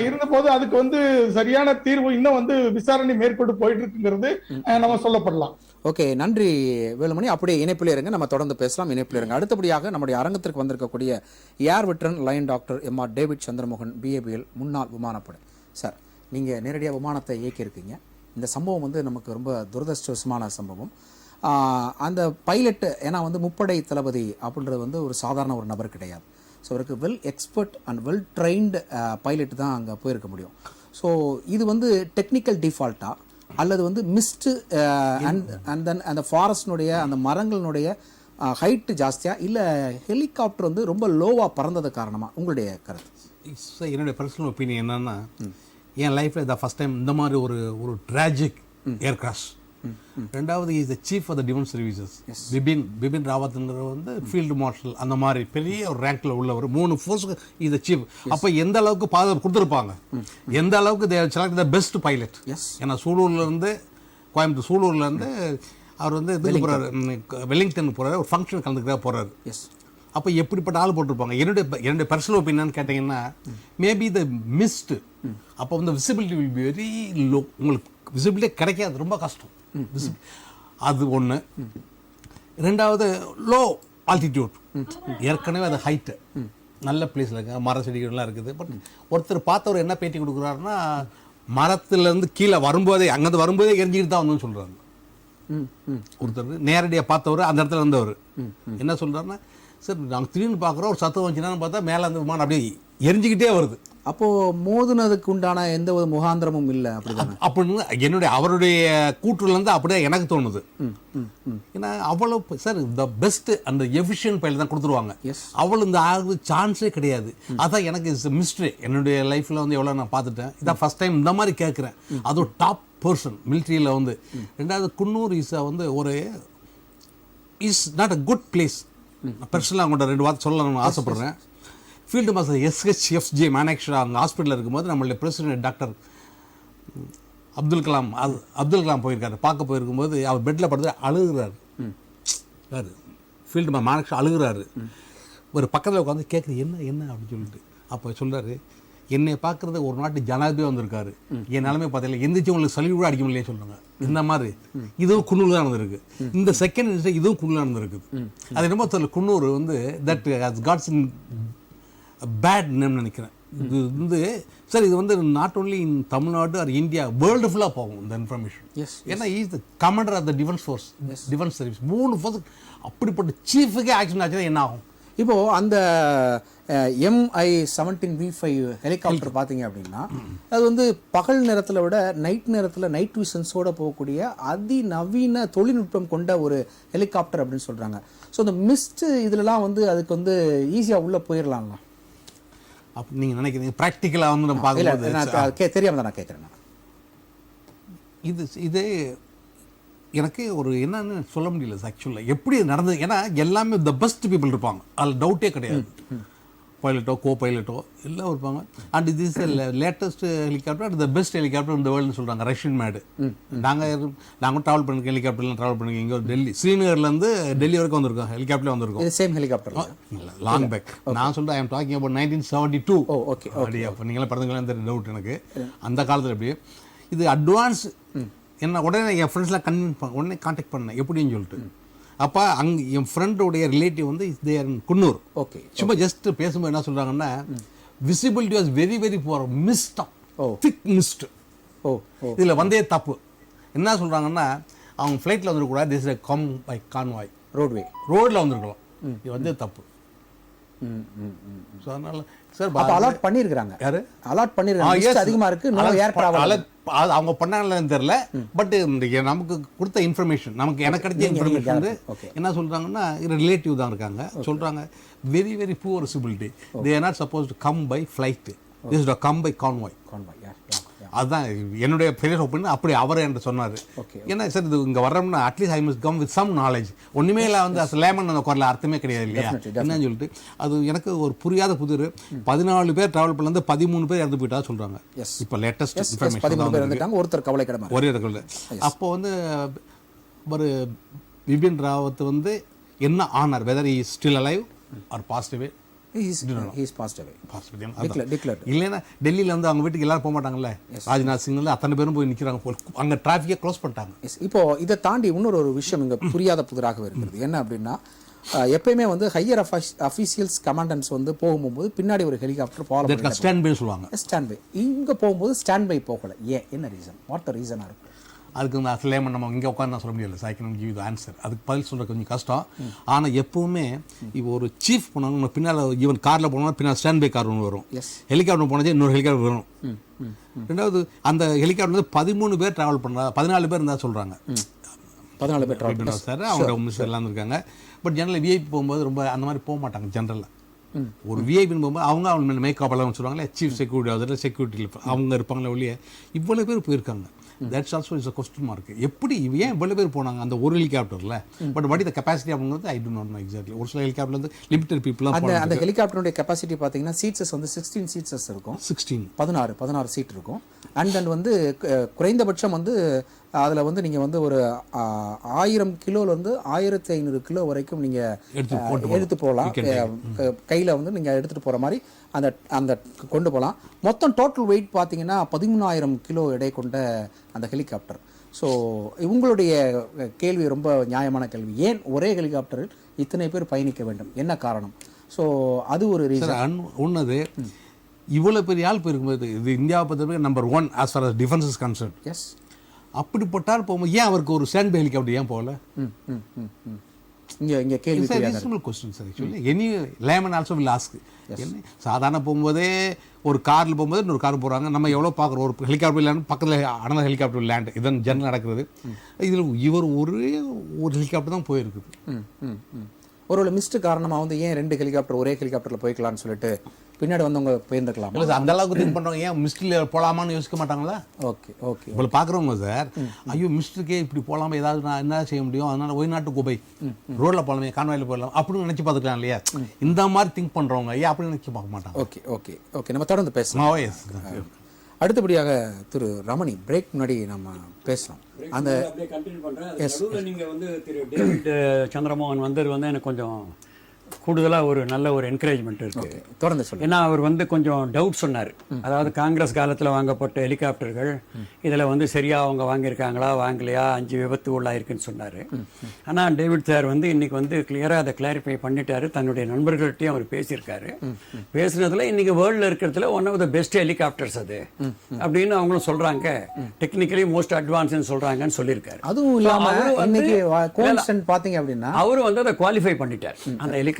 இருந்த போது அதுக்கு வந்து சரியான தீர்வு இன்னும் வந்து விசாரணை மேற்கொண்டு போயிட்டு இருக்குங்கிறது நம்ம சொல்லப்படலாம். ஓகே, நன்றி வேலுமணி. அப்படியே இணைப்பில் இருங்க, நம்ம தொடர்ந்து பேசலாம். இணைப்பில் இருங்க. அடுத்தபடியாக நம்முடைய அரங்கத்திற்கு வந்திருக்கக்கூடிய air veteran lion doctor M R. David Chandramohan B A B L முன்னாள் விமானப்படை. சார், நீங்கள் நேரடியாக விமானத்தை இயக்கியிருக்கீங்க. இந்த சம்பவம் வந்து நமக்கு ரொம்ப துரதிருஷ்டவசமான சம்பவம். அந்த பைலட்டு, ஏன்னா வந்து முப்படை தளபதி அப்படின்றது வந்து ஒரு சாதாரண ஒரு நபர் கிடையாது. ஸோ அவருக்கு well expert and well trained pilot தான் அங்கே போயிருக்க முடியும். ஸோ இது வந்து டெக்னிக்கல் டிஃபால்ட்டா அல்லது வந்து மிஸ்ட் அண்ட் தென் அந்த ஃபாரஸ்டினுடைய அந்த மரங்களினுடைய ஹைட்டு ஜாஸ்தியா இல்லை ஹெலிகாப்டர் வந்து ரொம்ப லோவாக பறந்தது காரணமா உங்களுடைய கருத்து? என்னுடைய பர்சனல் ஒப்பீனியன் என்னன்னா, என் லைஃப்பில் இதை ஃபஸ்ட் டைம் இந்த மாதிரி ஒரு ட்ராஜிக் ஏர் கிராஷ். ரெண்டாவது is the chief of the defence services Bipin ராவத்ங்கிற வந்து ஃபீல்டு மார்ஷல் அந்த மாதிரி பெரிய ஒரு ரேங்க்ல உள்ளவர். 3 ஃபோர்ஸுக்கு இஸ் சீஃப். அப்போ எந்த அளவுக்கு பாதுகாப்பு கொடுத்துருப்பாங்க, எந்த அளவுக்கு தே செலக்ட் த பெஸ்ட் பைலட். ஏன்னா சூலூர்லேருந்து கோயம்புத்தூர், சூலூர்லேருந்து அவர் வந்து இதுக்கு போகிறாரு, வெல்லிங்டன் போகிறாரு, ஒரு ஃபங்க்ஷன் கலந்துக்கிறா போகிறாரு. அப்போ எப்படிப்பட்ட ஆள் போட்டிருப்பாங்க? என்னுடைய பர்சனல் ஒப்பீனியன் கேட்டிங்கன்னா, மேபி த மிஸ்ட். அப்போ வந்து visibility will be very low, உங்களுக்கு விசிபிலிட்டி கிடைக்காது, ரொம்ப கஷ்டம். அது ஒன்று. ரெண்டாவது லோ ஆல்டிடியூட், ஏற்கனவே அது ஹைட்டு, நல்ல பிளேஸில் இருக்குது, மர செடிகள்லாம் இருக்குது. பட் ஒருத்தர் பார்த்தவர் என்ன பேட்டி கொடுக்குறாருன்னா, மரத்துலேருந்து கீழே வரும்போதே, அங்கேருந்து வரும்போதே எரிஞ்சிக்கிட்டு தான் வந்து சொல்கிறாங்க. ஒருத்தர் நேரடியாக பார்த்தவர், அந்த இடத்துல இருந்தவர் என்ன சொல்கிறாருன்னா, சார் நாங்கள் திடீர்னு பார்க்குறோம் ஒரு சத்தம் வந்துச்சுன்னு பார்த்தா மேலே அந்த விமானம் அப்படியே எரிஞ்சிக்கிட்டே வருது. அப்போது மோதுனதுக்கு உண்டான எந்த ஒரு முகாந்திரமும் இல்லை அப்படின்னு அவருடைய கூற்றுலேருந்து அப்படியே எனக்கு தோணுது. ஏன்னா அவ்வளோ சார் த பெஸ்ட் அந்த எஃபிஷியன்ட் பைல தான் கொடுத்துருவாங்க. அவ்வளோ இந்த ஆகுது சான்ஸே கிடையாது. அதான் எனக்கு இட்ஸ் மிஸ்ட்ரி. என்னுடைய லைஃப்பில் வந்து எவ்வளோ நான் பார்த்துட்டேன். இதான் ஃபஸ்ட் டைம் இந்த மாதிரி கேட்குறேன். அதுவும் டாப் பர்சன் மிலிட்ரியில் வந்து. ரெண்டாவது குன்னூர் வந்து ஒரு is not a good place. பர்சனலாக அவங்கள்ட்ட 2 வார்த்தை சொல்லணும்னு ஆசைப்பட்றேன். ஃபீல்டு மாஸ்டர் SHFJ மானேக்ஷரா அவங்க ஹாஸ்பிட்டலில் இருக்கும்போது நம்மளுடைய பிரசிடென்ட் டாக்டர் அப்துல் கலாம் போயிருக்காரு. பார்க்க போயிருக்கும்போது அவர் பெட்டில் படுத்து அழுகுறாரு. யார் ஃபீல்டு மானேக்ஷரா அழுகுறாரு. ஒரு பக்கத்தில் உட்காந்து கேட்குறது என்ன அப்படின்னு சொல்லிட்டு. அப்போ சொல்கிறாரு, என்னை பார்க்குறது ஒரு நாட்டு ஜனாதிபதி வந்திருக்காரு, என் நிலைமை பார்த்தீங்களா, எந்திரிச்சு உங்களுக்கு சளி கூட அடிக்க முடியலையே சொல்லுங்க. இந்த மாதிரி இதுவும் குன்னூர் தான் நடந்திருக்கு. இந்த செகண்ட் இன்சிடென்ட் இதுவும் குன்னூர் நடந்திருக்குது. அது என்னமோ தெரியல, குன்னூர் வந்து that has gots in bad name நினைக்கிறேன். இது வந்து சார் இது வந்து not only in Tamil Nadu or India, world ஃபுல்லாக போகும் இந்த இன்ஃபர்மேஷன். ஏன்னா is the commander of the defence force, defence service. 3 force அப்படிப்பட்ட சீஃபுக்கே ஆக்ஷன் ஆச்சுன்னா என்ன ஆகும்? இப்போது அந்த MI-17V5 ஹெலிகாப்டர் பார்த்தீங்க அப்படின்னா, அது வந்து பகல் நேரத்தில் விட நைட் நேரத்தில் நைட் விஷன்ஸோடு போகக்கூடிய அதிநவீன தொழில்நுட்பம் கொண்ட ஒரு ஹெலிகாப்டர் அப்படின்னு சொல்கிறாங்க. ஸோ இந்த மிஸ்ட்டு இதிலலாம் வந்து அதுக்கு வந்து ஈஸியாக உள்ளே போயிடலாம்ல அப்படி நீங்கள் நினைக்கிறீங்க? ப்ராக்டிக்கலாக வந்து நம்ம பார்க்கும்போது தெரியாமல் தான் நான் கேட்குறேன். இது எனக்கு ஒரு என்னன்னு சொல்ல முடியல ஆக்சுவலாக எப்படி நடந்தது. ஏன்னா எல்லாமே த பெஸ்ட் பீப்புள் இருப்பாங்க, அதில் டவுட்டே கிடையாது. பைலட்டோ கோ பைலட்டோ எல்லாம் இருப்பாங்க. அண்ட் இது is latest helicopter and the best helicopter இந்த வேர்ல்டுன்னு சொல்கிறாங்க. ரஷ்யன் மேடு. நாங்கள் ட்ராவல் பண்ணிருக்கோம், ஹெலிகாப்டர்லாம் ட்ராவல் பண்ணிருக்கோம். இங்கே டெல்லி, ஸ்ரீநகர்லேருந்து டெல்லி வரைக்கும் வந்திருக்கோம், ஹெலிகாப்டரில் வந்திருக்கோம். Same helicopter long back. நான் சொல்கிறேன், I am talking about 1972. Okay அப்படி. அப்போ நீங்களாம் பிறந்தங்களா இந்த டவுட் எனக்கு. அந்த காலத்தில் எப்படி இது அட்வான்ஸ் என்ன உடனே என் ஃப்ரெண்ட்ஸ்லாம் கன்வின்ஸ் பண்ண உடனே கான்டாக்ட் பண்ணேன் எப்படின்னு சொல்லிட்டு. அப்போ அங்கே என் ஃப்ரெண்டோடைய ரிலேட்டிவ் வந்து தேர் குன்னூர். ஓகே. சும்மா ஜஸ்ட் பேசும்போது என்ன சொல்கிறாங்கன்னா, visibility was very very poor, mist, thick mist. இதில் வந்தே தப்பு. என்ன சொல்கிறாங்கன்னா, அவங்க ஃப்ளைட்டில் வந்துருக்கூடாது, this is come by convoy, ரோடில் வந்துருக்கலாம், இது வந்து தப்பு. ஸோ அதனால சார் அலாட் பண்ணியிருக்காங்க. யாரு அலாட் பண்ணிருக்காங்க? அதிகமாக இருக்கு. அவங்க பண்ணாங்கன்னு தெரியல. பட் நமக்கு கொடுத்த இன்ஃபர்மேஷன், எனக்கு கிடைச்ச இன்ஃபர்மேஷன் வந்து என்ன சொல்றாங்கன்னா, ரிலேட்டிவ் தான் இருக்காங்க, சொல்றாங்க very very poor visibility, they are not suppose to come by flight, this to come by convoy. அதுதான் என்னுடைய பெரிய ஒப்பீனியன். அப்படி அவர் என்று சொன்னார். ஏன்னா சார் இது இங்கே வர்றோம்னா at least I must come with some knowledge. ஒன்றுமே இல்லை வந்து லேமன் அந்த குரல அர்த்தமே கிடையாது இல்லையா என்னன்னு சொல்லிட்டு. அது எனக்கு ஒரு புரியாத புதிர். 14 பேர் ட்ராவல் பண்ணி 13 பேர் இறந்து போயிட்டா சொல்கிறாங்க. இப்போ லேட்டஸ்ட் இன்ஃபர்மேஷன். ஒருத்தர் கவலை கிடையாது, ஒரே கவலை. அப்போ வந்து ஒரு பிபின் ராவத் வந்து என்ன ஆனார், whether is still alive or passed away. இல்லைன்னா டெல்லியில் வந்து அவங்க வீட்டுக்கு எல்லாரும் போக மாட்டாங்கல்ல, ராஜ்நாத் சிங் அத்தனை பேரும் போய் நிற்கிறாங்க போல், அங்கே டிராஃபிக்கை க்ளோஸ் பண்ணிட்டாங்க. இப்போ இதை தாண்டி இன்னொரு விஷயம் இங்கே புரியாத புதிராக இருக்கிறது என்ன அப்படின்னா, எப்பயுமே வந்து ஹையர் அஃபீஷியல்ஸ் கமாண்டன்ஸ் வந்து போகும்போது பின்னாடி ஒரு ஹெலிகாப்டர் ஃபாலோ ஸ்டாண்ட் பை சொல்லுவாங்க. ஸ்டாண்ட் பை இங்கே போகும்போது ஸ்டாண்ட் பை போகலை. ஏன், என்ன ரீசன்? வாட் த ரீசனாக இருக்கும்? அதுக்கு நான் லேமன் நம்ம இங்கே உட்காந்து நான் சொல்ல முடியல. I can give you the answer. அதுக்கு பதில் சொல்கிறது கொஞ்சம் கஷ்டம். ஆனால் எப்போவுமே இப்போ ஒரு சீஃப் போனாங்க பின்னால் ஈவன் காரில் போனோம்னா பின்னால் ஸ்டாண்ட் பை கார் ஒன்று வரும். ஹெலிகாப்டர் போனாச்சு இன்னொரு ஹெலிகாப்டர் வரும். ரெண்டாவது அந்த ஹெலிகாப்டர் வந்து 13 பேர் ட்ராவல் பண்ணுறா, 14 பேர் இருந்தால் சொல்கிறாங்க. 14 பேர் ட்ராவல் பண்ணுறாங்க சார். அவங்க மினிஸ்டர் எல்லாம் இருக்காங்க. பட் ஜெனரல் விஐபி போகும்போது ரொம்ப அந்த மாதிரி போக மாட்டாங்க. ஜென்ரலாக ஒரு விஐபின்னு போகும்போது அவங்க மேக்கப் எல்லாம் சொல்லுவாங்களே, சீஃப் செக்யூரிட்டி அதில் செக்யூரிட்டி அவங்க இருப்பாங்களே ஒழிய இவ்வளோ பேர் போயிருக்காங்க. That's also is a question mark. எப்படி ஏன் இவ்வளோ பேர் போனாங்க அந்த ஒரு ஹெலிகாப்டரில்? But what is the capacity அப்படிங்கிறது I do not know exactly. ஒரு சில ஹெலிகாப்டர் வந்து லிமிட்டட் பீப்புள். அந்த ஹெலிகாப்டருடைய கெப்பாசிட்டி பார்த்தீங்கன்னா சீட்ஸஸ் வந்து 16 சீட்ஸஸ் இருக்கும். 16 சீட் இருக்கும். அண்ட் தென் வந்து குறைந்தபட்சம் வந்து அதில் வந்து நீங்கள் வந்து ஒரு 1000 கிலோலேருந்து 1500 கிலோ வரைக்கும் நீங்கள் எடுத்து போகலாம். கையில் வந்து நீங்கள் எடுத்துகிட்டு போகிற மாதிரி அந்த கொண்டு போகலாம். மொத்தம் டோட்டல் வெயிட் பார்த்தீங்கன்னா 13,000 கிலோ எடை கொண்ட அந்த ஹெலிகாப்டர். ஸோ உங்களுடைய கேள்வி ரொம்ப நியாயமான கேள்வி. ஏன் ஒரே ஹெலிகாப்டரில் இத்தனை பேர் பயணிக்க வேண்டும், என்ன காரணம்? ஸோ அது ஒரு ரீசன். ஒன்று இவ்வளோ பெரிய ஆள் போயிருக்கும்போது இது இந்தியாவை பொறுத்தவரைக்கும் number 1 as far as defense is concerned. Yes. அப்படி போட்டால் போகும்போது ஏன் அவருக்கு ஒரு ஸ்டாண்ட் பை ஹெலிகாப்டர் ஏன் போகல? இங்கே கேள்வி reasonable question sir. Actually any layman also will ask. சாதாரண போகும்போதே ஒரு காரில் போகும்போது இன்னொரு கார் போகிறாங்க. நம்ம எவ்வளோ பார்க்குறோம், ஒரு ஹெலிகாப்டர் லேண்ட் பக்கத்தில் அனதர் ஹெலிகாப்டர் லேண்ட், இதன் ஜெனரல் நடக்கிறது. இதில் இவர் ஒரு ஹெலிகாப்டர் தான் போயிருக்குது. ஒரு மிஸ்டு காரணமாக வந்து ஏன் 2 ஹெலிகாப்டர் ஒரே ஹெலிகாப்டரில் போய்க்கலான்னு சொல்லிட்டு பின்னாடி வந்தவங்க போயிருந்துருக்கலாம். இல்லை சார், அந்த அளவுக்கு திங்க் பண்ணுறவங்க ஏன் மிஸ்டில் போகலாமான்னு யோசிக்க மாட்டாங்களா? ஓகே. இப்போ பார்க்குறவங்க சார், ஐயோ மிஸ்டருக்கே இப்படி போகலாமா, ஏதாவது நான் என்ன செய்ய முடியும், அதனால் ஒய் நாட்டு கோபை ரோட்டில் போகலாமே, கான்வாயில் போயிடலாம் அப்படின்னு நினச்சி பார்த்துக்கலாம் இல்லையா? இந்த மாதிரி திங்க் பண்ணுறவங்க ஏன் அப்படின்னு நினச்சி பார்க்க மாட்டாங்க. ஓகே நம்ம தொடர்ந்து பேசலாம். அடுத்தபடியாக திரு ரமணி, பிரேக் முன்னாடி நம்ம பேசலாம். அந்த நீங்கள் வந்து திரு டேவிட் சந்திரமோகன் வந்து எனக்கு கொஞ்சம் கூடுதலாக ஒரு நல்ல ஒரு என்கரேஜ்மெண்ட் இருக்கு. தொடர்ந்து சொல்லுங்க. ஏன்னா அவர் வந்து கொஞ்சம் டவுட் சொன்னார். அதாவது காங்கிரஸ் காலத்தில் வாங்கப்பட்ட ஹெலிகாப்டர்கள் இதில் வந்து சரியாக அவங்க வாங்கியிருக்காங்களா வாங்கலையா, 5 விபத்து உள்ளாயிருக்குன்னு சொன்னார். ஆனால் டேவிட் சார் வந்து இன்னைக்கு வந்து கிளியராக அதை கிளாரிஃபை பண்ணிட்டாரு. தன்னுடைய நண்பர்கள்ட்டையும் அவர் பேசியிருக்காரு. பேசுனதுல இன்னைக்கு வேர்ல்டில் இருக்கிறதுல one of the best helicopters அது அப்படின்னு அவங்களும் சொல்றாங்க. டெக்னிக்கலி மோஸ்ட் அட்வான்ஸ்னு சொல்றாங்கன்னு சொல்லியிருக்காரு. அதுவும் இல்லாமல் இன்னைக்கு கோயின்சிடென்ட் பார்த்தீங்க அப்படின்னா அவரு வந்து அதை குவாலிஃபை பண்ணிட்டார். அந்த ஹெலிகாப்டர்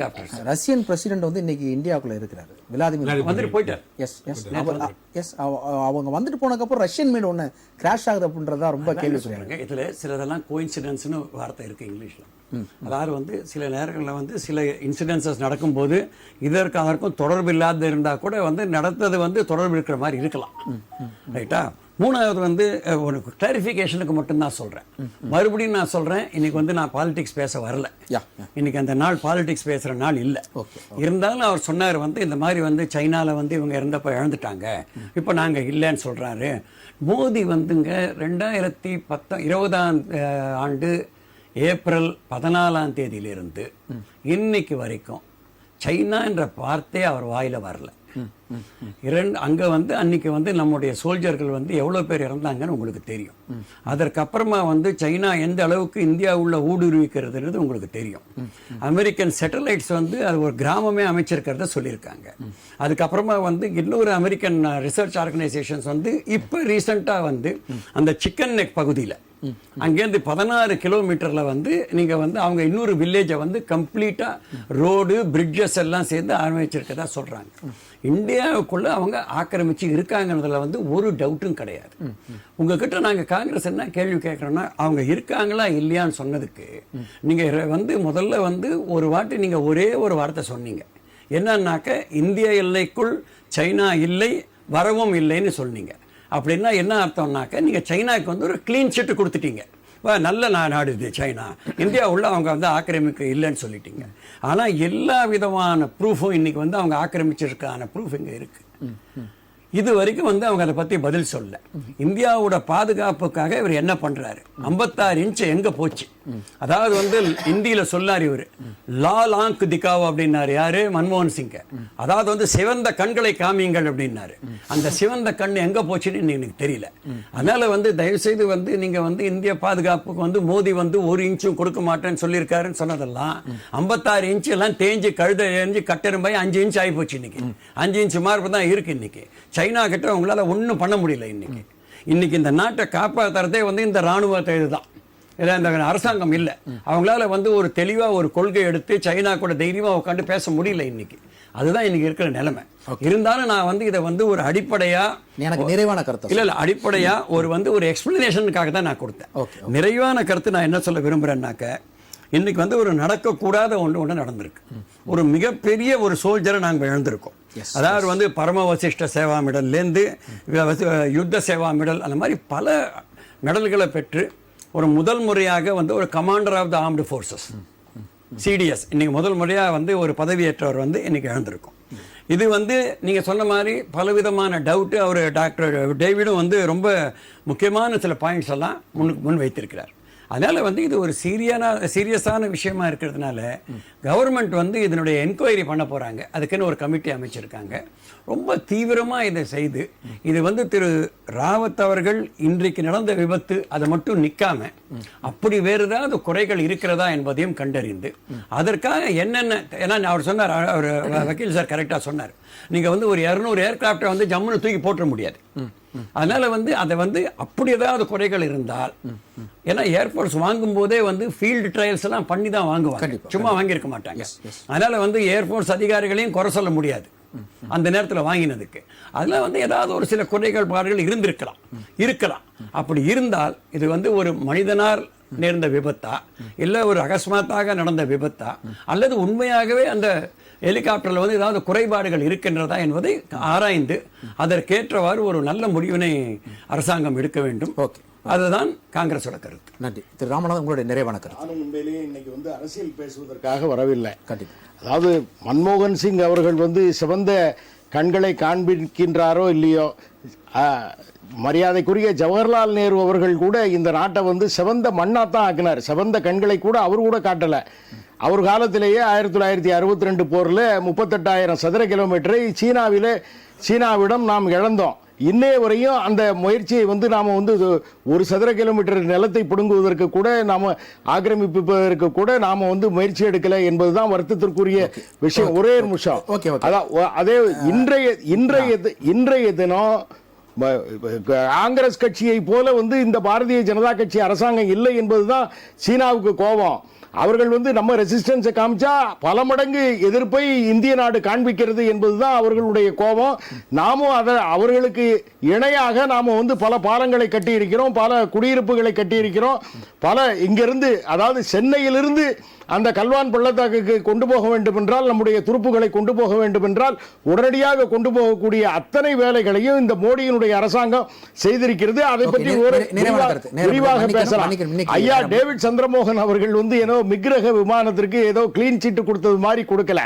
ரஷ்யன் பிரசிடென்ட் வந்து இன்னைக்கு இந்தியாவுக்குள்ள இருக்கிறாரு. விளாடிமிர் வந்துட்டு போயிட்டார். எஸ் அவங்க வந்துட்டு போனதுக்கப்புறம் ரஷ்யன் மேட் ஒன்று கிராஷ் ஆகுது அப்படின்றதா ரொம்ப கேள்வி சொல்றாங்க. இதில் சிலதெல்லாம் கோயின்சிடென்ஸ்னு வார்த்தை இருக்குது இங்கிலீஷில். அதாவது வந்து சில நேரங்களில் வந்து சில இன்சிடென்சஸ் நடக்கும்போது இதற்கு அதற்கும் தொடர்பு இல்லாத இருந்தால் கூட வந்து நடந்தது வந்து தொடர்பு இருக்கிற மாதிரி இருக்கலாம். ரைட்டா? மூணாவது வந்து ஒரு கிளாரிஃபிகேஷனுக்கு மட்டும்தான் சொல்கிறேன். மறுபடியும் நான் சொல்கிறேன், இன்னைக்கு வந்து நான் பாலிடிக்ஸ் பேச வரல. இன்னைக்கு அந்த நாள் பாலிடிக்ஸ் பேசுகிற நாள் இல்லை. இருந்தாலும் அவர் சொன்னார் வந்து இந்த மாதிரி வந்து சைனாவில் வந்து இவங்க இறந்தப்போ இழந்துட்டாங்க, இப்போ நாங்கள் இல்லைன்னு சொல்கிறாரு. மோடி வந்துங்க 2020ஆம் ஆண்டு ஏப்ரல் 14ஆம் தேதியிலிருந்து இன்னைக்கு வரைக்கும் சைனா என்ற வார்த்தை அவர் வாயில வரல. அங்கே வந்து அன்னைக்கு வந்து நம்முடைய சோல்ஜர்கள் வந்து எவ்வளோ பேர் இறந்தாங்கன்னு உங்களுக்கு தெரியும். அதற்கப்புறமா வந்து சைனா எந்த அளவுக்கு இந்தியா உள்ள ஊடுருவிக்கிறதுன்றது உங்களுக்கு தெரியும். அமெரிக்கன் சேட்டலைட்ஸ் வந்து அது ஒரு கிராமமே அமைச்சிருக்கிறத சொல்லியிருக்காங்க. அதுக்கப்புறமா வந்து இன்னொரு அமெரிக்கன் ரிசர்ச் ஆர்கனைசேஷன்ஸ் வந்து இப்போ ரீசெண்டாக வந்து அந்த சிக்கன் நெக் பகுதியில் அங்கேருந்து 16 கிலோமீட்டர்ல வந்து நீங்க வந்து அவங்க இன்னொரு வில்லேஜை வந்து கம்ப்ளீட்டா ரோடு பிரிட்ஜஸ் எல்லாம் சேர்ந்து ஆரம்பிச்சிருக்கதா சொல்றாங்க. இந்தியாவுக்குள்ள அவங்க ஆக்கிரமிச்சு இருக்காங்கன்றதுல வந்து ஒரு டவுட்டும் கிடையாது. உங்ககிட்ட நாங்க காங்கிரஸ் என்ன கேள்வி கேட்கறோம்னா, அவங்க இருக்காங்களா இல்லையான்னு சொன்னதுக்கு நீங்க வந்து முதல்ல வந்து ஒரு வாட்டி நீங்க ஒரே ஒரு வார்த்தை சொன்னீங்க. என்னன்னாக்க இந்திய எல்லைக்குள் சைனா இல்லை, வரவும் இல்லைன்னு சொன்னீங்க. அப்படின்னா என்ன அர்த்தம்னாக்க நீங்க சைனாக்கு வந்து ஒரு கிளீன் சிட் கொடுத்துட்டீங்க. நல்ல நாடு இது சைனா, இந்தியா உள்ள அவங்க வந்து ஆக்கிரமிக்க இல்லைன்னு சொல்லிட்டீங்க. ஆனா எல்லா விதமான ப்ரூஃபும் இன்னைக்கு வந்து அவங்க ஆக்கிரமிச்சிருக்கான ப்ரூஃப் இங்க இருக்கு. இது வரைக்கும் வந்து அவங்க அதை பத்தி பதில் சொல்ல. இந்தியாவோட பாதுகாப்புக்காக இவர் என்ன பண்றாரு? 56 இன்ச் எங்க போச்சு? அதாவது வந்து இந்தியில சொல்லாரு இவர் லால் ஆங்க் திகாவ் அப்படின்னாரு. யாரு? மன்மோகன் சிங். அதாவது வந்து சிவந்த கண்களை காமியுங்கள் அப்படின்னாரு. அந்த சிவந்த கண் எங்க போச்சுன்னு எனக்கு தெரியல. அதனால வந்து தயவு செய்து வந்து நீங்க வந்து இந்திய பாதுகாப்புக்கு வந்து மோடி வந்து 1 இன்ச்சும் கொடுக்க மாட்டேன்னு சொல்லியிருக்காருன்னு சொன்னதெல்லாம் 56 இன்ச் எல்லாம் தேஞ்சு கழுத எரிஞ்சு கட்டெரும்பாய் 5 இன்ச் ஆகி போச்சு. இன்னைக்கு 5 இன்ச் மார்பு தான் இருக்கு. இன்னைக்கு சைனா கிட்ட உங்களால ஒன்றும் பண்ண முடியல. இன்னைக்கு இன்னைக்கு இந்த நாட்டை காப்பாற்றுறதே வந்து இந்த இராணுவத்தை இதுதான். இல்லை இந்த அரசாங்கம் இல்லை. அவங்களால வந்து ஒரு தெளிவாக ஒரு கொள்கை எடுத்து சைனா கூட தைரியமாக உட்காந்து பேச முடியல இன்னைக்கு. அதுதான் இன்னைக்கு இருக்கிற நிலைமை. இருந்தாலும் நான் வந்து இதை வந்து ஒரு அடிப்படையா எனக்கு நிறைவான கருத்து இல்ல அடிப்படையா ஒரு எக்ஸ்பிளனேஷனுக்காக தான் நான் கொடுத்தேன். நிறைவான கருத்து நான் என்ன சொல்ல விரும்புறேன்னாக்க, இன்னைக்கு வந்து ஒரு நடக்கக்கூடாத ஒன்று நடந்திருக்கு. ஒரு மிகப்பெரிய ஒரு சோல்ஜரை நாங்கள் இழந்திருக்கோம். அதாவது வந்து பரம வசிஷ்ட சேவா மெடல்லேருந்து யுத்த சேவா மெடல் அந்த மாதிரி பல மெடல்களை பெற்று ஒரு முதல் முறையாக வந்து ஒரு commander of the armed forces CDS இன்னைக்கு முதல் முறையாக வந்து ஒரு பதவியேற்றவர் வந்து இன்னைக்கு இழந்திருக்கும். இது வந்து நீங்கள் சொன்ன மாதிரி பலவிதமான டவுட்டு அவர் டாக்டர் டேவிடும் வந்து ரொம்ப முக்கியமான சில பாயிண்ட்ஸ் எல்லாம் முன் வைத்திருக்கிறார். அதனால் வந்து இது ஒரு சீரியஸான விஷயமா இருக்கிறதுனால கவர்மெண்ட் வந்து இதனுடைய என்கொயரி பண்ண போகிறாங்க. அதுக்குன்னு ஒரு கமிட்டி அமைச்சிருக்காங்க. ரொம்ப தீவிரமாக இதை செய்து இது வந்து திரு ராவத் அவர்கள் இன்றைக்கு நடந்த விபத்து அதை மட்டும் நிற்காம அப்படி வேறு ஏதாவது குறைகள் இருக்கிறதா என்பதையும் கண்டறிந்து அதற்காக என்னென்ன, ஏன்னா அவர் சொன்னார், அவர் வக்கீல் சார் கரெக்டாக சொன்னார், நீங்கள் வந்து ஒரு 200 ஏர்கிராஃப்டை வந்து ஜம்முன்னு தூக்கி போட்டுற முடியாது. அதனால வந்து அதை வந்து அப்படி ஏதாவது குறைகள் இருந்தால், ஏன்னா ஏர்ஃபோர்ஸ் வாங்கும் போதே வந்து ஃபீல்டு ட்ரையல்ஸ் எல்லாம் பண்ணி தான் வாங்குவாங்க, சும்மா வாங்கியிருக்க மாட்டாங்க. அதனால வந்து ஏர்ஃபோர்ஸ் அதிகாரிகளையும் குறை சொல்ல முடியாது அந்த நேரத்தில் வாங்கினதுக்கு. அதில் வந்து ஏதாவது ஒரு சில குறைகள் பாடுகள் இருக்கலாம். அப்படி இருந்தால் இது வந்து ஒரு மனிதனால் நேர்ந்த விபத்தா, இல்லை ஒரு அகஸ்மாத்தாக நடந்த விபத்தா, அல்லது உண்மையாகவே அந்த ஹெலிகாப்டரில் வந்து ஏதாவது குறைபாடுகள் இருக்கின்றதா என்பதை ஆராய்ந்து அதற்கேற்றவாறு ஒரு நல்ல முடிவினை அரசாங்கம் எடுக்க வேண்டும். அதுதான் காங்கிரஸோட கருத்து. நன்றி. திரு ராமநாதன், உங்களுடைய நிறைவான கருத்து. நானும் உண்மையிலேயே இன்னைக்கு வந்து அரசியல் பேசுவதற்காக வரவில்லை. அதாவது மன்மோகன் சிங் அவர்கள் வந்து சிவந்த கண்களை காண்பிக்கின்றாரோ இல்லையோ, மரியாதைக்குரிய ஜவஹர்லால் நேரு அவர்கள் கூட இந்த நாட்டை வந்து சிவந்த மண்ணாத்தான் ஆக்கினார். சிவந்த கண்களை கூட அவர் கூட காட்டலை. அவர் காலத்திலேயே 1962 போரில் 38,000 சதுர கிலோமீட்டரை சீனாவிடம் நாம் இழந்தோம். இன்னைய வரையும் அந்த முயற்சியை வந்து நாம் வந்து 1 சதுர கிலோமீட்டர் நிலத்தை பிடுங்குவதற்கு கூட நாம் ஆக்கிரமிப்பதற்கு கூட நாம் வந்து முயற்சி எடுக்கலை என்பதுதான் வருத்தத்திற்குரிய விஷயம். ஒரே ஒரு நிமிஷம். அதான் அதே இன்றைய தினம் காங்கிரஸ் கட்சியை போல வந்து இந்த பாரதிய ஜனதா கட்சி அரசாங்கம் இல்லை என்பதுதான் சீனாவுக்கு கோபம். அவர்கள் வந்து நம்ம ரெசிஸ்டன்ஸை காமிச்சா பல மடங்கு எதிர்ப்பை இந்திய நாடு காண்பிக்கிறது என்பதுதான் அவர்களுடைய கோபம். நாமும் அவர்களுக்கு இணையாக நாம வந்து பல பாலங்களை கட்டி இருக்கிறோம், பல குடியிருப்புகளை கட்டி இருக்கிறோம், பல இங்கிருந்து, அதாவது சென்னையிலிருந்து அந்த கல்வான் பள்ளத்தாக்குக்கு கொண்டு போக வேண்டும் என்றால், நம்முடைய துருப்புகளை கொண்டு போக வேண்டும் என்றால் உடனடியாக கொண்டு போகக்கூடிய அத்தனை வேலைகளையும் இந்த மோடியினுடைய அரசாங்கம் செய்திருக்கிறது. அதை பற்றி விரிவாக பேசலாம். ஐயா டேவிட் சந்திரமோகன் அவர்கள் வந்து ஏதோ மிக்ரக விமானத்திற்கு ஏதோ கிளீன் சீட்டு கொடுத்தது மாதிரி கொடுக்கல.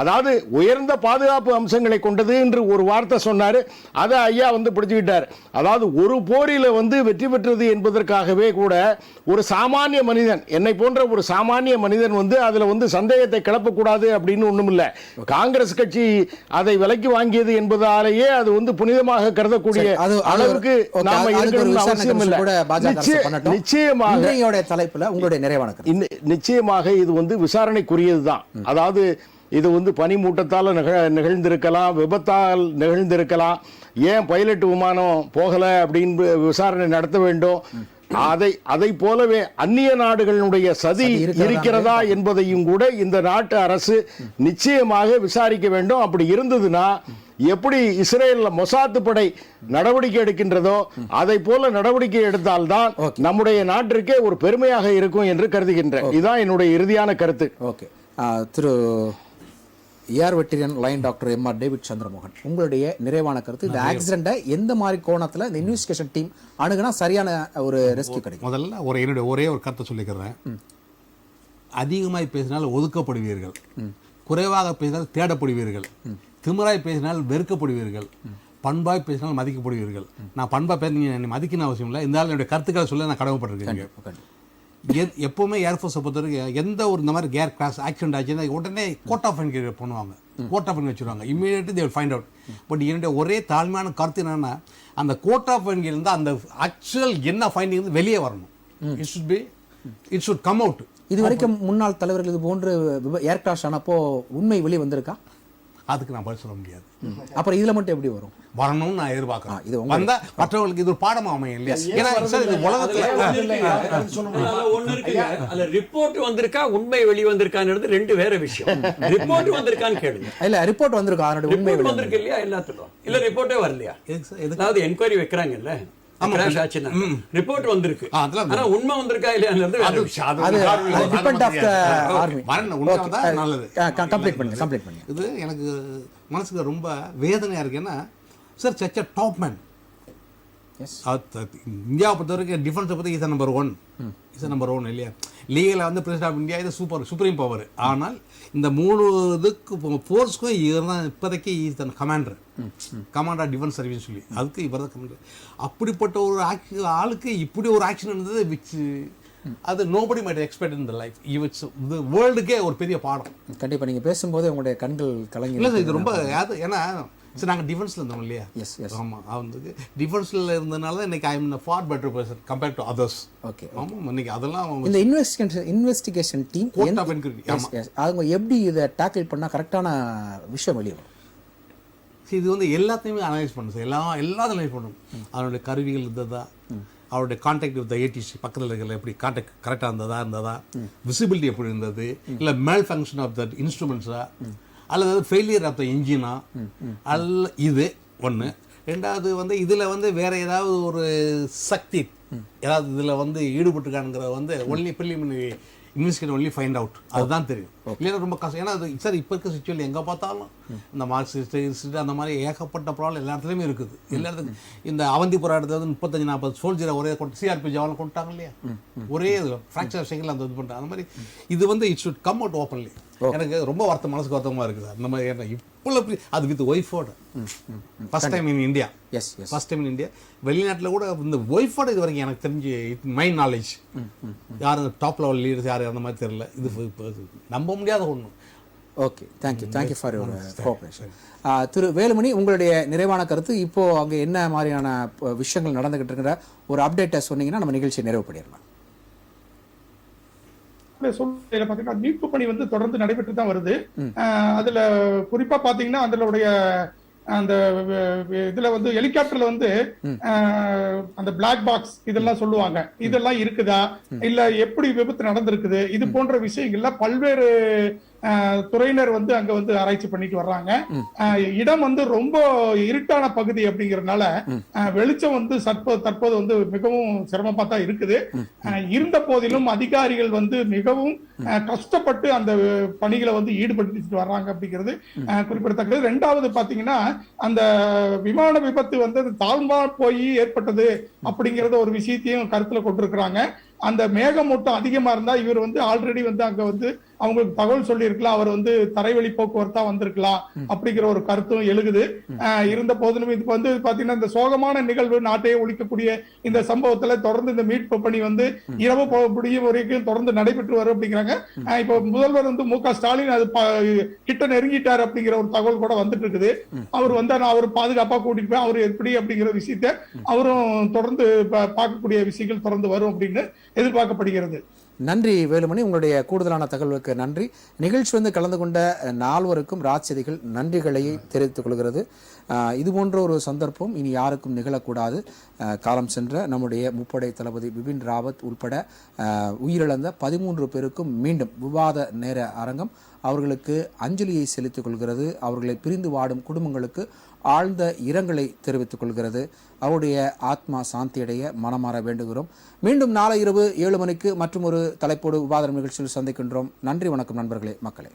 அதாவது உயர்ந்த பாதுகாப்பு அம்சங்களை கொண்டது என்று ஒரு வார்த்தை சொன்னாரு. அதை ஐயா வந்து பிடிச்சுக்கிட்டார். அதாவது ஒரு போரில் வந்து வெற்றி பெற்றது என்பதற்காகவே கூட ஒரு சாமானிய மனிதன், என்னை போன்ற ஒரு சாமானிய மனிதன் வந்து அதுல வந்து சந்தேகத்தை கிளப்பக்கூடாது அப்படின்னு ஒண்ணும் இல்ல. காங்கிரஸ் கட்சி அதை விலைக்கு வாங்கியது என்பதாலேயே அது வந்து புனிதமாக கருதக்கூடிய அளவுக்கு நாம இருக்கணும்னு அவசியம் இல்லை. நிச்சயமாக தலைப்புல உங்களுடைய நிறைவான நிச்சயமாக இது வந்து விசாரணைக்குரியதுதான். அதாவது இது வந்து பனிமூட்டத்தால் நிகழ்ந்திருக்கலாம், விபத்தால் நிகழ்ந்திருக்கலாம். ஏன் பைலட் விமானம் போகல அப்படின்னு விசாரணை நடத்த வேண்டும். அதை போலவே அந்நிய நாடுகளுடைய சதி இருக்கிறதா என்பதையும் கூட இந்த நாட்டு அரசு நிச்சயமாக விசாரிக்க வேண்டும். அப்படி இருந்ததுன்னா எப்படி இஸ்ரேல் மொசாத்து படை நடவடிக்கை எடுக்கின்றதோ அதை போல நடவடிக்கை எடுத்தால்தான் நம்முடைய நாட்டிற்கே ஒரு பெருமையாக இருக்கும் என்று கருதுகின்றேன். இதுதான் என்னுடைய இறுதியான கருத்து. திரு air veteran lion doctor M R. David Chandramohan, உங்களுடைய நிறைவான கருத்து. இந்த ஆக்சிடென்ட்டை எந்த மாதிரி கோணத்தில் இந்த இன்வெஸ்டிகேஷன் டீம் அணுகுனா சரியான ஒரு ரெஸ்கியூ கிடைக்கும்? முதல்ல என்னுடைய ஒரே ஒரு கருத்தை சொல்லிக்கிறேன். அதிகமாய் பேசினால் ஒதுக்கப்படுவீர்கள், குறைவாக பேசினால் தேடப்படுவீர்கள், திமிராய் பேசினால் வெறுக்கப்படுவீர்கள், பண்பாய் பேசினால் மதிக்கப்படுவீர்கள். நான் பண்பா பேச மதிக்கணும் அவசியம் இல்லை. இந்த என்னுடைய கருத்துக்களை சொல்ல நான் கடமைப்பட்டிருக்கேன். எப்பவுமே ஏர்ஃபோர்ஸை பொறுத்தவரைக்கும் எந்த ஒரு இந்த மாதிரி கேர் கிராஷ் ஆக்சிடென்ட் ஆச்சுன்னா உடனே கோர்ட் ஆஃப் என்கொயரி பண்ணுவாங்க, கோர்ட் ஆஃப் என்கொயரி வச்சுருவாங்க. Immediately they will find out. But என்னுடைய ஒரே தாழ்மையான கருத்து என்னன்னா, அந்த கோர்ட் ஆஃப் என்கொயரி இருந்தால் அந்த ஆக்சுவல் என்ன ஃபைண்டிங் வெளியே வரணும். It should come out. இது வரைக்கும் முன்னாள் தலைவர்கள் இது போன்று ஏர் கிராஷ் ஆனப்போ உண்மை வெளியே வந்திருக்கா? அதுக்கு நான் பதில் சொல்ல முடியாது. அப்புறம் இதுல மட்டும் எப்படி வரும்? வரணும்னு நான் எதிர்பார்க்கிறேன். இது வந்தா மற்றவங்களுக்கு இது ஒரு பாடமா அமையும் இல்லையா? ஏன்னா சார் இது உலகத்துல ஒண்ணு இருக்குங்க, அதுல ரிப்போர்ட் வந்திருக்கா உண்மை வெளி வந்திருக்கான்றது ரெண்டு வேற விஷயம். ரிப்போர்ட் வந்திருக்கான்னு கேளுங்க. இல்ல ரிப்போர்ட் வந்திருக்கா, அதோட உண்மை ரிப்போர்ட் வந்திருக்கு இல்லையா எல்லாத்துக்கும், இல்ல ரிப்போர்ட்டே வரலையா? அதாவது என்கொயரி வைக்கிறாங்கல்ல, கிராஷ் ஆச்சுன்னா ரிப்போர்ட் வந்திருக்கு, ஆனா உண்மை வந்திருக்கா இல்லையான்றது வேற விஷயம். அது டிபெண்ட் ஆஃப் த ஆர்மி. நல்லது. கம்ப்ளீட் பண்ணுங்க. இது எனக்கு மனசுக்கு ரொம்ப வேதனையா இருக்கு. ஏன்னா sir such a top man. இந்தியாவை பொறுத்த வரைக்கும் டிஃபென்ஸை பற்றி இஸ் நம்பர் 1 இல்லையா? லீகலாக வந்து பிரசிடென்ட் ஆஃப் இந்தியா இது சுப்ரீம் பவர். ஆனால் இந்த 3 இதுக்கு ஃபோர்ஸ்க்கும் இவர் தான் இப்போதைக்கு இஸ் தன் கமாண்டர் டிஃபென்ஸ் சர்வீஸ் சொல்லி, அதுக்கு இவர் தான் கமாண்டர். அப்படிப்பட்ட ஒரு ஆளுக்கு இப்படி ஒரு ஆக்ஷன் இருந்தது விச் அது nobody might expect in the life. It's வேர்ல்டுக்கே ஒரு பெரிய பாடம். கண்டிப்பா நீங்க பேசும்போது உங்களுடைய கண்கள் கலங்கி. இல்லை சார், இது ரொம்ப ஏன்னா சார் நாங்கள் டிஃபென்ஸில் இருந்தோம் இல்லையா? Yes yes. ஆமாம், வந்து டிஃபென்ஸில் இருந்ததுனால தான் இன்னைக்கு I am far better person compared to others. Okay. ஆமாம், இன்னைக்கு அதெல்லாம் இந்த investigation team court of enquiry அவங்க எப்படி இதை டேக்கிள் பண்ணால் கரெக்டான விஷயம் வெளியே வரும்? இது வந்து எல்லாத்தையுமே அனலைஸ் பண்ணும் சார், எல்லாத்தையும் அனலைஸ் பண்ணும். அவனுடைய கருவிகள் இருந்ததா, அவருடைய கான்டாக்ட் வித் ஏடிசி பக்கத்தில் இருக்கிற எப்படி கான்டாக்ட் கரெக்டாக இருந்ததா, விசிபிலிட்டி எப்படி இருந்தது, இல்லை மேல் ஃபங்க்ஷன் ஆஃப் தட் இன்ஸ்ட்ருமெண்ட்ஸா, அல்லது ஃபெயிலியர் ஆஃப் த இன்ஜினா, அல்ல இது ஒன்று. ரெண்டாவது வந்து இதில் வந்து வேற ஏதாவது ஒரு சக்தி ஏதாவது இதில் வந்து ஈடுபட்டுருக்கானுங்கிறத வந்து only preliminary investigate only find out, அதுதான் தெரியும். இல்லைன்னா ரொம்ப கஷ்டம். ஏன்னா அது சார் இப்போ இருக்க சுச்சுவேஷன் எங்கே பார்த்தாலும் இந்த மார்க்சிஸ்ட் அந்த மாதிரி ஏகப்பட்ட ப்ராப்ளம் எல்லா இடத்துலையுமே இருக்குது. எல்லா இடத்துக்கும் இந்த அவந்திபுரம் இடத்துல வந்து 35-40 சோல்ஜரை ஒரே சிஆர்பி ஜவான் கொண்டாங்க இல்லையா? ஒரே ஃப்ராக்சர் செகண்டில் அந்த இது பண்ணுறாங்க. அந்த மாதிரி இது வந்து it should come out openly. எனக்கு ரொம்ப மனசுக்கு வருத்தமாக இருக்குது அந்த மாதிரி. ஏன்னா இப்போ அது வித் ஒய்ஃபோட first time in India. Yes yes. First time in India. வெளிநாட்டில் கூட இந்த ஒய்ஃபோட இது வரைக்கும் எனக்கு தெரிஞ்சு மை நாலேஜ் யாரும் டாப் லெவல் லீடர்ஸ் யாரும் அந்த மாதிரி தெரியல. இது நம்ப முடியாத ஒன்று. Okay, thank you for your cooperation. திரு வேலுமணி, உங்களுடைய நிறைவான கருத்து. இப்போ அங்கே என்ன மாதிரியான விஷயங்கள் நடந்துகிட்டு இருக்கிற ஒரு அப்டேட்டை சொன்னீங்கன்னா நம்ம நிகழ்ச்சியை நிறைவு பண்ணிடலாம். சூழ்நிலையில பாத்தீங்கன்னா மீட்பு பணி வந்து தொடர்ந்து நடைபெற்று தான் வருது. அதுல குறிப்பா பாத்தீங்கன்னா அதனுடைய அந்த இதுல வந்து ஹெலிகாப்டர்ல வந்து அந்த பிளாக் பாக்ஸ் இதெல்லாம் சொல்லுவாங்க, இதெல்லாம் இருக்குதா இல்ல எப்படி விபத்து நடந்திருக்குது, இது போன்ற விஷயங்கள்ல பல்வேறு துறையினர் வந்து அங்க வந்து ஆராய்ச்சி பண்ணிட்டு வர்றாங்க. இடம் வந்து ரொம்ப இருட்டான பகுதி அப்படிங்கறதுனால வெளிச்சம் வந்து தற்போது வந்து மிகவும் சிரமமா தான் இருக்குது. இருந்த போதிலும் அதிகாரிகள் வந்து மிகவும் கஷ்டப்பட்டு அந்த பணிகளை வந்து ஈடுபடுத்திட்டு வர்றாங்க அப்படிங்கிறது குறிப்பிடத்தக்கது. ரெண்டாவது பாத்தீங்கன்னா அந்த விமான விபத்து வந்து தாழ்வா போய் ஏற்பட்டது அப்படிங்கறத ஒரு விஷயத்தையும் கருத்துல கொண்டிருக்கிறாங்க. அந்த மேகமூட்டம் அதிகமா இருந்தா இவர் வந்து ஆல்ரெடி வந்து அங்க வந்து அவங்களுக்கு தகவல் சொல்லி இருக்கலாம், அவர் வந்து தரைவழி போக்குவரத்தா வந்திருக்கலாம் அப்படிங்கிற ஒரு கருத்தும் எழுகுது. இருந்த போதிலும் இது வந்து பாத்தீங்கன்னா இந்த சோகமான நிகழ்வு நாட்டையே ஒழிக்கக்கூடிய இந்த சம்பவத்துல தொடர்ந்து இந்த மீட்பு பணி வந்து இரவு முடியும் வரைக்கும் தொடர்ந்து நடைபெற்று வரும் அப்படிங்கிறாங்க. இப்ப முதல்வர் வந்து மு.க. ஸ்டாலின் அது கிட்ட நெருங்கிட்டார் அப்படிங்கிற ஒரு தகவல் கூட வந்துட்டு இருக்குது. அவர் வந்து அவர் பாதுகாப்பா கூட்டிட்டு போய் அவர் எப்படி அப்படிங்கிற விஷயத்த அவரும் தொடர்ந்து பார்க்கக்கூடிய விஷயங்கள் தொடர்ந்து வரும் அப்படின்னு எதிர்பார்க்கப்படுகிறது. நன்றி வேலுமணி, உங்களுடைய கூடுதலான தகவலுக்கு நன்றி. நிகழ்ச்சி வந்து கலந்து கொண்ட நால்வருக்கும் ராஜ்செய்திகள் நன்றிகளை தெரிவித்துக் கொள்கிறது. இது போன்ற ஒரு சந்தர்ப்பம் இனி யாருக்கும் நிகழக்கூடாது. காலம் சென்ற நம்முடைய முப்படை தளபதி பிபின் ராவத் உட்பட உயிரிழந்த 13 பேருக்கும் மீண்டும் விவாத நேர அரங்கம் அவர்களுக்கு அஞ்சலியை செலுத்திக் கொள்கிறது. அவர்களை பிரிந்து வாடும் குடும்பங்களுக்கு ஆழ்ந்த இரங்கலை தெரிவித்துக் கொள்கிறது. அவருடைய ஆத்மா சாந்தியடைய மனமாற வேண்டுகிறோம். மீண்டும் நாளை இரவு 7 மணிக்கு மற்றும் ஒரு தலைப்போடு விவாத நிகழ்ச்சியில் சந்திக்கின்றோம். நன்றி, வணக்கம் நண்பர்களே, மக்களே.